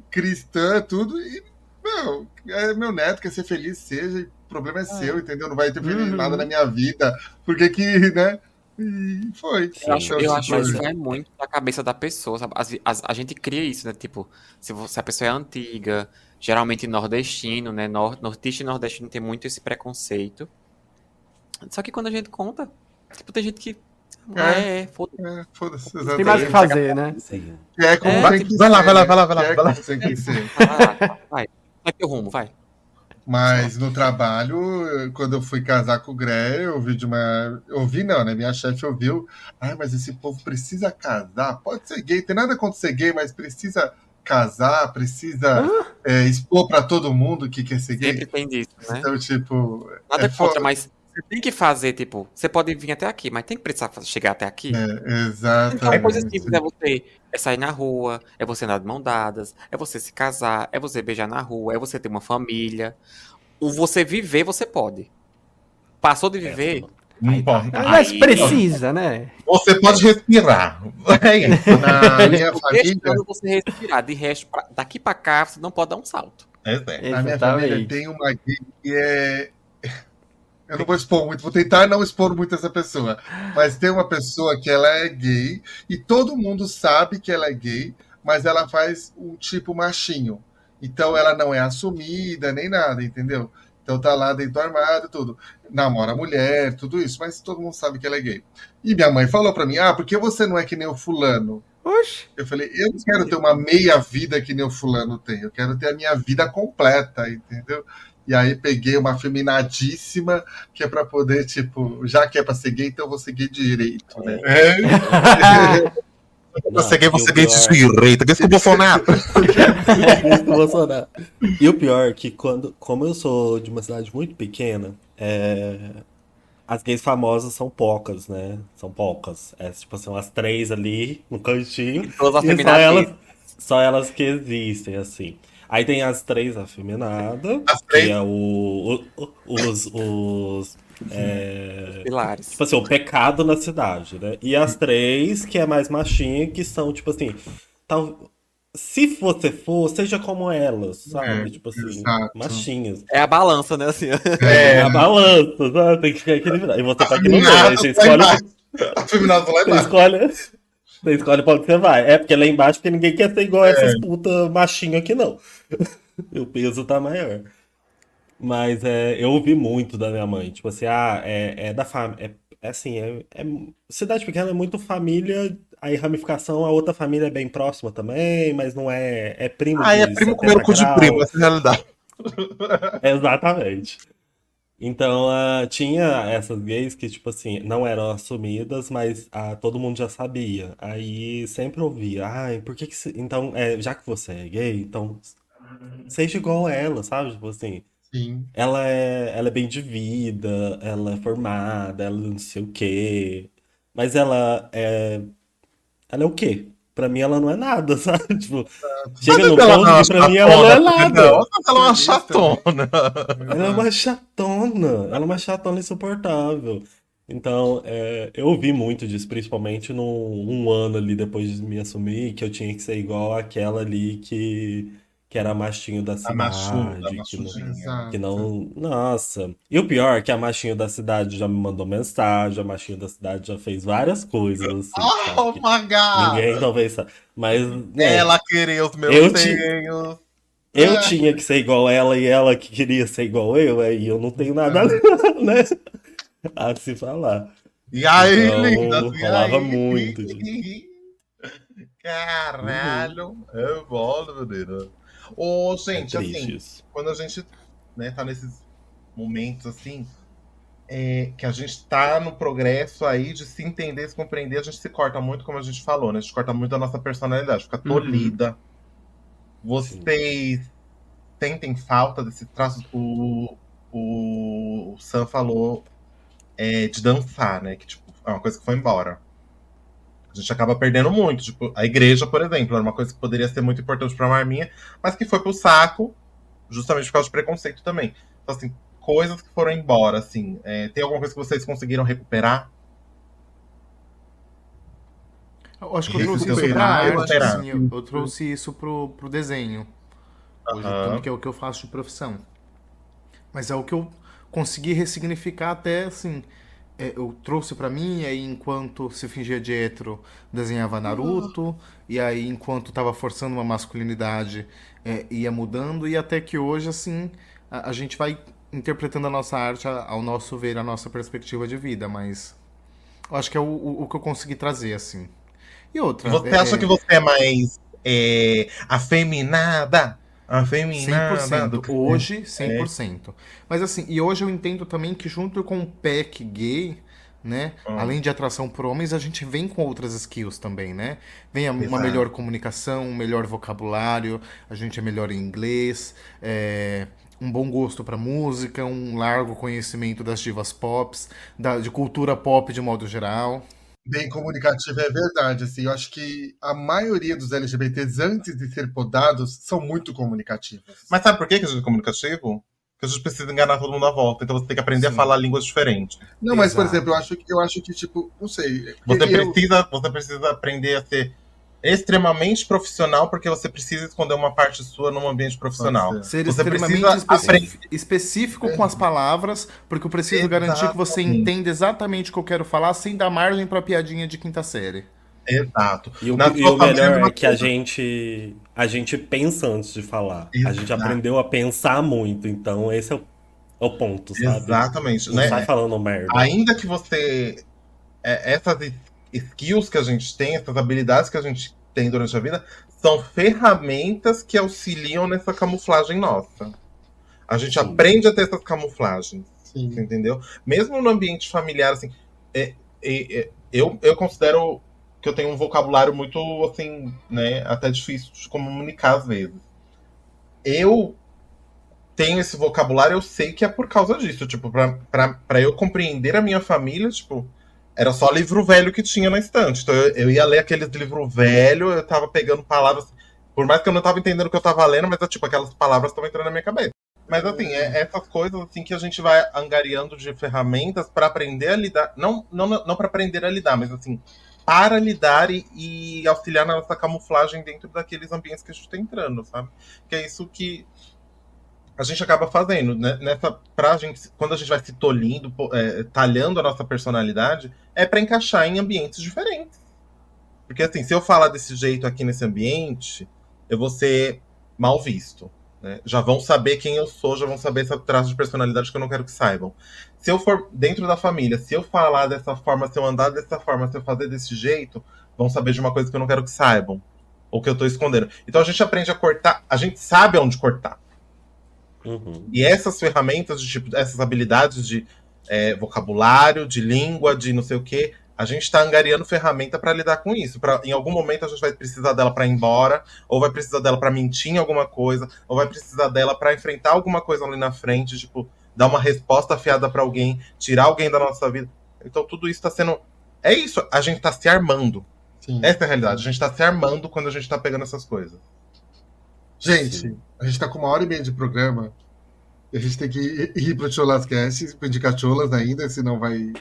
cristã, tudo, e, meu, é meu neto, quer ser feliz, seja, e o problema é seu, entendeu? Não vai interferir em nada na minha vida. Por que que, né? E foi. Eu acho que mas- isso vai muito da cabeça da pessoa, sabe? A gente cria isso, né? Tipo, se a pessoa é antiga, geralmente nordestino, né? Nortista e nordestino tem muito esse preconceito. Só que quando a gente conta, tipo, tem gente que. Foda-se. Foda-se, Tem mais o que exatamente. fazer, né? Sim. Que é como É, tem tipo, que vai lá, ser, vai lá, né? vai lá, vai lá, Que é vai lá. como tem que ser. Vai teu rumo, vai. Mas no trabalho, quando eu fui casar com o Gré, eu ouvi de uma. Ouvi não, né? Minha chefe ouviu. Ai, mas esse povo precisa casar. Pode ser gay, tem nada contra ser gay, mas precisa casar, precisa expor pra todo mundo que quer ser Sempre gay. tem disso, né? Então, tipo. Nada é contra, foda. mas você tem que fazer, tipo, você pode vir até aqui, mas tem que precisar chegar até aqui. Então, coisa Exatamente. simples é sair na rua, é você andar de mão dadas, é você se casar, é você beijar na rua, é você ter uma família. O você viver, você pode. Passou de viver, Não importa. Mas Aí- precisa, né? Você pode respirar. É isso. Na minha deixa família, quando você respirar. De resto, daqui pra cá, você não pode dar um salto. É. na minha família Exatamente. tem uma gay que é. Eu não vou expor muito, vou tentar não expor muito essa pessoa. Mas tem uma pessoa que ela é gay e todo mundo sabe que ela é gay, mas ela faz um tipo machinho. Então ela não é assumida nem nada, entendeu? Então tá lá dentro do armário, tudo. Namora mulher, tudo isso, mas todo mundo sabe que ela é gay. E minha mãe falou pra mim: ah, por que você não é que nem o fulano? Oxe. Eu falei: eu não quero ter uma meia vida que nem o fulano tem, eu quero ter a minha vida completa, entendeu? E aí peguei uma feminadíssima, que é pra poder, tipo, já que é pra ser gay, então eu vou ser gay direito, né? Você gay, Não, você e o gay de pior- direita. Que é isso com o Bolsonaro? Isso do Bolsonaro. E o pior é que como eu sou de uma cidade muito pequena, as gays famosas são poucas, né? São poucas. Tipo, são as 3 ali no cantinho. Todas E afeminadas. só elas que existem, assim. Aí tem as 3 afeminadas, As que três? é os Pilares. tipo assim, o pecado na cidade, né? E as 3 que é mais machinha, que são, tipo assim, se você for, seja como elas, sabe? Tipo assim, exato. machinhas. É a balança, né? Assim. É a balança, sabe? Tem que ficar equilibrado. E você tá aqui no meio, aí você escolhe, Afeminado lá você embaixo. escolhe pra onde você vai. É, porque lá embaixo, porque ninguém quer ser igual essas putas machinhas aqui, não. O peso tá maior. Mas eu ouvi muito da minha mãe. Tipo assim, é da família. Cidade pequena é muito família. Aí ramificação, a outra família é bem próxima também, mas não é. É primo Ah, é de primo 70 comendo cu de graus. primo, essa é a realidade. Exatamente. Então, tinha essas gays que, tipo assim, não eram assumidas, mas todo mundo já sabia. Aí sempre ouvia, ai, por que que você... Então, já que você é gay, então seja igual a ela, sabe? Tipo assim, Sim. ela é bem de vida, ela é formada, ela não sei o quê. Mas ela é o quê? Pra mim ela não é nada, sabe? Tipo, chega no Ela não é ponto que pra mim ela não é nada. Não, ela é uma chatona. Ela é uma chatona insuportável. Então, eu ouvi muito disso, principalmente um ano ali depois de me assumir, que eu tinha que ser igual àquela ali que era machinho da A machuda, cidade, a machudinha. Exato. que não. Nossa. E o pior é que a machinho da cidade já me mandou mensagem, a machinho da cidade já fez várias coisas, assim, Oh sabe? my God! Ninguém talvez sabe. Mas, né, Ela queria os meus Eu seios. eu tinha que ser igual ela e ela que queria ser igual eu, aí eu não tenho nada, né? A se falar. E aí, Então, linda? E rolava aí? muito disso. Caralho. É bola, meu Deus. Ô, gente, triste assim, isso. quando a gente, né, tá nesses momentos assim, que a gente tá no progresso aí de se entender, se compreender, a gente se corta muito, como a gente falou, né? A gente corta muito da nossa personalidade, fica tolhida. Vocês sentem falta desse traço? O Sam falou de dançar, né? Que tipo, é uma coisa que foi embora. A gente acaba perdendo muito. Tipo, a igreja, por exemplo, era uma coisa que poderia ser muito importante pra Marminha, mas que foi pro saco, justamente por causa de preconceito também. Então, assim, coisas que foram embora, assim. Tem alguma coisa que vocês conseguiram recuperar? Eu acho que eu trouxe isso pra Recuperar, arte, recuperar. assim, eu trouxe isso pro desenho. Hoje, Aham. tanto que é o que eu faço de profissão. Mas é o que eu consegui ressignificar até, assim. Eu trouxe pra mim, e aí enquanto se fingia de hétero, desenhava Naruto, e aí enquanto tava forçando uma masculinidade, ia mudando, e até que hoje, assim, a gente vai interpretando a nossa arte ao nosso ver, a nossa perspectiva de vida, mas eu acho que é o que eu consegui trazer, assim. E outra, Você acha que você é mais afeminada? Afeminada do 100%. que Hoje, 100%. Mas assim, e hoje eu entendo também que junto com o pack gay, né, além de atração por homens, a gente vem com outras skills também, né? Vem uma Exato. melhor comunicação, um melhor vocabulário, a gente é melhor em inglês, um bom gosto pra música, um largo conhecimento das divas pops, de cultura pop de modo geral. Bem comunicativo, é verdade. Assim, eu acho que a maioria dos LGBTs, antes de ser podados, são muito comunicativos. Mas sabe por que a gente é comunicativo? Porque a gente precisa enganar todo mundo à volta. Então você tem que aprender a Sim. falar línguas diferentes. Não, mas, por Exato. exemplo, eu acho que tipo, não sei. Você precisa aprender a ser extremamente profissional, porque você precisa esconder uma parte sua num ambiente profissional. Pode Ser Você extremamente precisa específico com as palavras, porque eu preciso garantir que você Exatamente. entenda exatamente o que eu quero falar, sem dar margem pra piadinha de quinta série. Exato. E o, Na e sua o família, melhor uma é que a coisa. gente pensa antes de falar. A gente Exato. aprendeu a pensar muito, então esse é o ponto, sabe? Exatamente. Não Né? sai falando merda. Ainda que você. Essas skills que a gente tem, essas habilidades que a gente tem durante a vida, são ferramentas que auxiliam nessa camuflagem nossa. A gente Sim. aprende a ter essas camuflagens. Sim. Entendeu? Mesmo no ambiente familiar, assim, eu considero que eu tenho um vocabulário muito, assim, né, até difícil de comunicar às vezes. Eu tenho esse vocabulário, eu sei que é por causa disso, tipo, pra eu compreender a minha família, tipo, era só livro velho que tinha na estante. Então eu ia ler aqueles livros velhos, eu tava pegando palavras, por mais que eu não tava entendendo o que eu tava lendo, mas tipo, aquelas palavras estavam entrando na minha cabeça. Mas assim, essas coisas assim que a gente vai angariando de ferramentas pra aprender a lidar, não para aprender a lidar, mas assim, para lidar e auxiliar na nossa camuflagem dentro daqueles ambientes que a gente tá entrando, sabe? Que é isso que a gente acaba fazendo, né? Pra gente, quando a gente vai se tolhindo, talhando a nossa personalidade, é pra encaixar em ambientes diferentes. Porque assim, se eu falar desse jeito aqui nesse ambiente, eu vou ser mal visto. Né? Já vão saber quem eu sou, já vão saber esse traço de personalidade que eu não quero que saibam. Se eu for dentro da família, se eu falar dessa forma, se eu andar dessa forma, se eu fazer desse jeito, vão saber de uma coisa que eu não quero que saibam. Ou que eu tô escondendo. Então a gente aprende a cortar, a gente sabe aonde cortar. Uhum. E essas ferramentas, essas habilidades de vocabulário, de língua, de não sei o quê, a gente está angariando ferramenta para lidar com isso. Em algum momento a gente vai precisar dela para ir embora, ou vai precisar dela para mentir em alguma coisa, ou vai precisar dela para enfrentar alguma coisa ali na frente, tipo, dar uma resposta afiada para alguém, tirar alguém da nossa vida. Então tudo isso está sendo... É isso, a gente está se armando. Sim. Essa é a realidade, a gente está se armando quando a gente está pegando essas coisas. Gente, a gente tá com 1h30 de programa. E a gente tem que ir pro Cholascast, pro indicar Cholas ainda, senão vai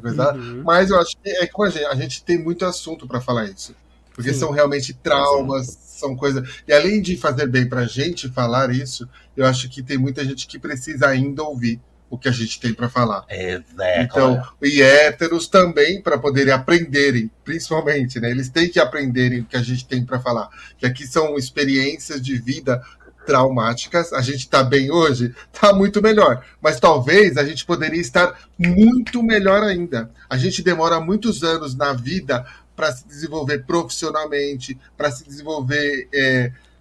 coisar. Uhum. Mas eu acho que com a gente tem muito assunto pra falar isso. Porque são realmente traumas, são coisas. E além de fazer bem pra gente falar isso, eu acho que tem muita gente que precisa ainda ouvir o que a gente tem pra falar. Então, e héteros também, para poderem aprenderem, principalmente, né? Eles têm que aprenderem o que a gente tem para falar. Que aqui são experiências de vida traumáticas. A gente está bem hoje? Está muito melhor. Mas talvez a gente poderia estar muito melhor ainda. A gente demora muitos anos na vida para se desenvolver profissionalmente, para se desenvolver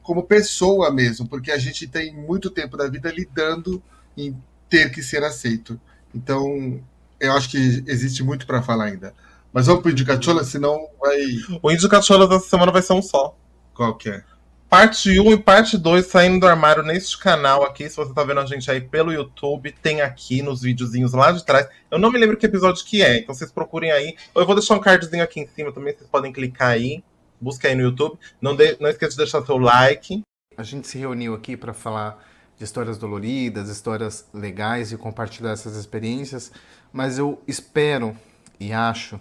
como pessoa mesmo, porque a gente tem muito tempo da vida lidando em ter que ser aceito. Então, eu acho que existe muito para falar ainda. Mas vamos pro Indicachola, senão vai... O Indicachola dessa semana vai ser um só. Qual que é? Parte 1 e parte 2 saindo do armário neste canal aqui. Se você tá vendo a gente aí pelo YouTube, tem aqui nos videozinhos lá de trás. Eu não me lembro que episódio que é, então vocês procurem aí. Ou eu vou deixar um cardzinho aqui em cima também, vocês podem clicar aí. Busca aí no YouTube. Não esqueça de deixar seu like. A gente se reuniu aqui para falar de histórias doloridas, histórias legais e compartilhar essas experiências, mas eu espero e acho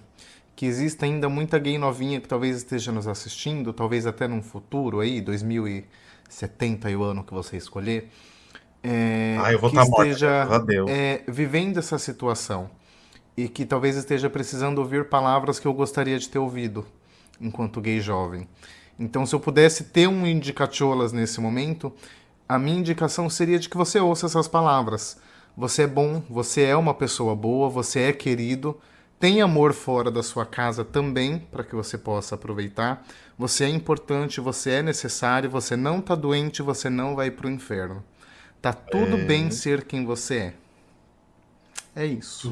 que existe ainda muita gay novinha que talvez esteja nos assistindo, talvez até num futuro aí, 2070 é o ano que você escolher, Eu vou que estar morta, esteja graças a Deus. vivendo essa situação e que talvez esteja precisando ouvir palavras que eu gostaria de ter ouvido enquanto gay jovem. Então, se eu pudesse ter um indicacholas nesse momento, a minha indicação seria de que você ouça essas palavras. Você é bom, você é uma pessoa boa, você é querido, tem amor fora da sua casa também, para que você possa aproveitar. Você é importante, você é necessário, você não tá doente, você não vai pro inferno. Tá tudo bem ser quem você é. É isso.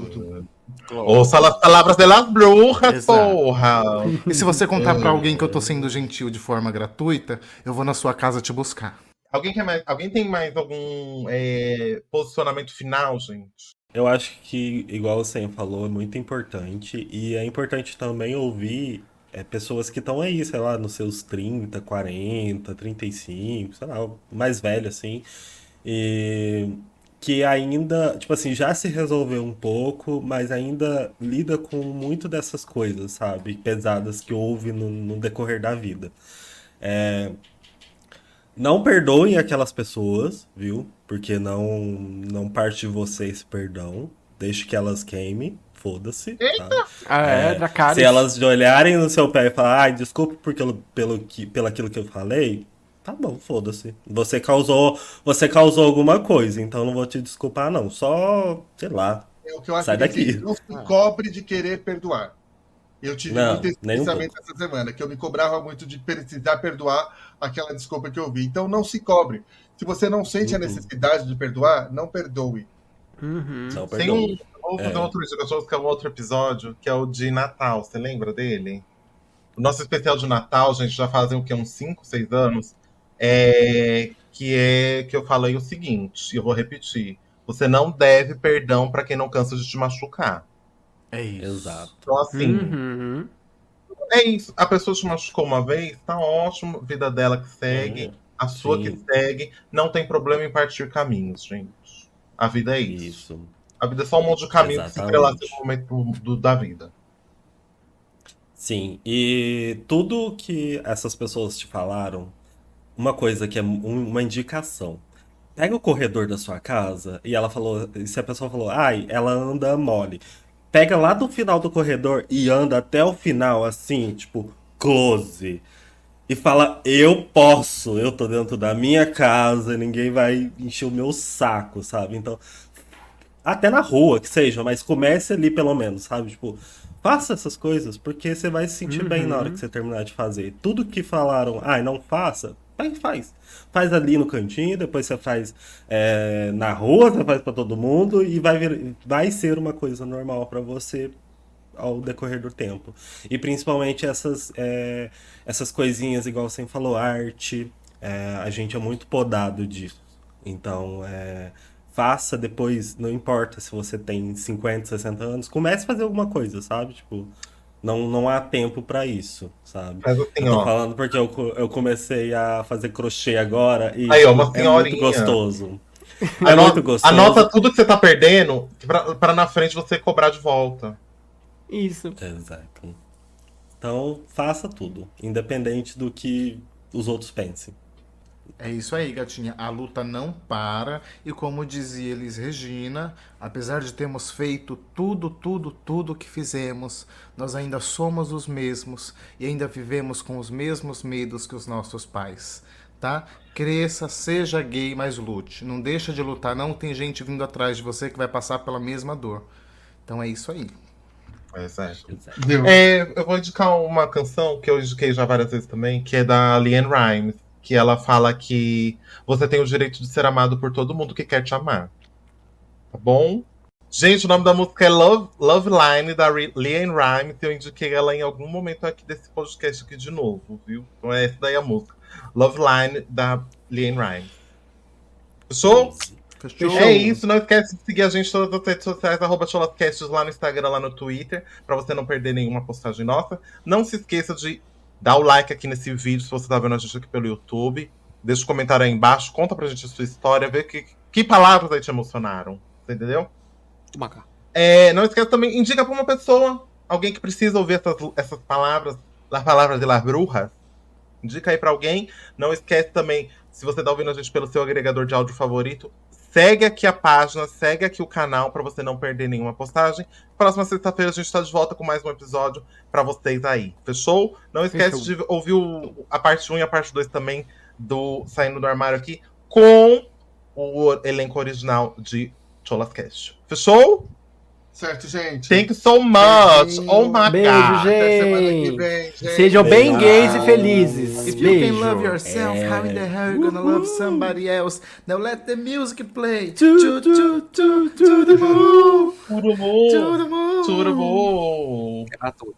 Ouça as palavras delas brujas, Exato. porra! E se você contar pra alguém que eu tô sendo gentil de forma gratuita, eu vou na sua casa te buscar. Alguém tem mais algum posicionamento final, gente? Eu acho que, igual o Sam falou, é muito importante. E é importante também ouvir pessoas que estão aí, sei lá, nos seus 30, 40, 35, sei lá, mais velho, assim. E que ainda, tipo assim, já se resolveu um pouco, mas ainda lida com muito dessas coisas, sabe? Pesadas que houve no decorrer da vida. Não perdoem aquelas pessoas, viu? Porque não parte de você esse perdão. Deixe que elas queimem, foda-se, tá? Dracarys. Se elas olharem no seu pé e falar, ai, desculpa pelo aquilo que eu falei, tá bom, foda-se. Você causou alguma coisa, então não vou te desculpar, não. Só, sei lá, É o que eu acho sai que assim, daqui. não se cobre de querer perdoar. Eu tive Não, muito esse nem um pensamento essa semana, que eu me cobrava muito de precisar perdoar aquela desculpa que eu vi. Então não se cobre. Se você não sente a necessidade de perdoar, não perdoe. Não, Tem perdoe. vamos fazer outro indicação, que é um outro episódio, que é o de Natal. Você lembra dele? O nosso especial de Natal, gente, já fazem o quê? Uns 5, 6 anos. Que eu falei o seguinte, e eu vou repetir. Você não deve perdão pra quem não cansa de te machucar. É isso. Exato. Então, assim, é isso. A pessoa te machucou uma vez, tá ótimo. Vida dela que segue, a sua sim. que segue. Não tem problema em partir caminhos, gente. A vida é isso. Isso. A vida é só um monte de caminhos que se Exatamente. entrelaçam no momento da vida. Sim, e tudo que essas pessoas te falaram, uma coisa que é uma indicação. Pega o corredor da sua casa e ela falou, e se a pessoa falou, ai, ela anda mole. Pega lá do final do corredor e anda até o final, assim, tipo, close. E fala, eu posso, eu tô dentro da minha casa, ninguém vai encher o meu saco, sabe? Então, até na rua, que seja, mas comece ali pelo menos, sabe? Tipo, faça essas coisas, porque você vai se sentir bem na hora que você terminar de fazer. Tudo que falaram, ai, não faça, faz. Faz ali no cantinho, depois você faz na rua, você faz pra todo mundo e vai ser uma coisa normal pra você ao decorrer do tempo. E principalmente essas coisinhas, igual você falou, arte, a gente é muito podado disso. Então, faça depois, não importa se você tem 50, 60 anos, comece a fazer alguma coisa, sabe? Tipo, não há tempo pra isso, sabe? Mas assim, Eu tô ó. falando porque eu comecei a fazer crochê agora e Aí, ó, uma tipo, é senhorinha. muito gostoso. É muito gostoso. Anota tudo que você tá perdendo pra na frente você cobrar de volta. Isso. Exato. Então, faça tudo, independente do que os outros pensem. É isso aí, gatinha. A luta não para. E como dizia Elis Regina, apesar de termos feito tudo que fizemos, nós ainda somos os mesmos e ainda vivemos com os mesmos medos que os nossos pais, tá? Cresça, seja gay, mas lute. Não deixa de lutar, não. Tem gente vindo atrás de você que vai passar pela mesma dor. Então é isso aí. Exato. Deu. Eu vou indicar uma canção que eu indiquei já várias vezes também, que é da LeAnn Rimes, que ela fala que você tem o direito de ser amado por todo mundo que quer te amar. Tá bom? Gente, o nome da música é Love Line, da LeAnn Rimes. Eu indiquei ela em algum momento aqui desse podcast aqui de novo, viu? Então é essa daí a música. Love Line, da LeAnn Rimes. Fechou? Fechou? É isso, não esquece de seguir a gente em todas as redes sociais, @choloscasts, lá no Instagram, lá no Twitter, pra você não perder nenhuma postagem nossa. Não se esqueça de dar o like aqui nesse vídeo, se você tá vendo a gente aqui pelo YouTube. Deixa um comentário aí embaixo, conta pra gente a sua história, vê que palavras aí te emocionaram. Você entendeu? Toma cá. Não esquece também, indica pra uma pessoa, alguém que precisa ouvir essas palavras, as palavras de las brujas. Indica aí pra alguém. Não esquece também, se você tá ouvindo a gente pelo seu agregador de áudio favorito, segue aqui a página, segue aqui o canal pra você não perder nenhuma postagem. Próxima sexta-feira a gente tá de volta com mais um episódio pra vocês aí. Fechou? Não esquece de ouvir a parte 1 e a parte 2 também do Saindo do Armário aqui com o elenco original de Cholas Cast. Fechou? Certo, gente. Thank you so much. Beijinho. Oh my Beijo, God. Até semana que gente. vem, gente. Sejam bem Beijo. gays e felizes. If you can Beijo. love yourself, how in the hell you gonna love somebody else? Now let the music play. To the moon. Tudo bom. To the moon. Tudo bom. É pra tudo.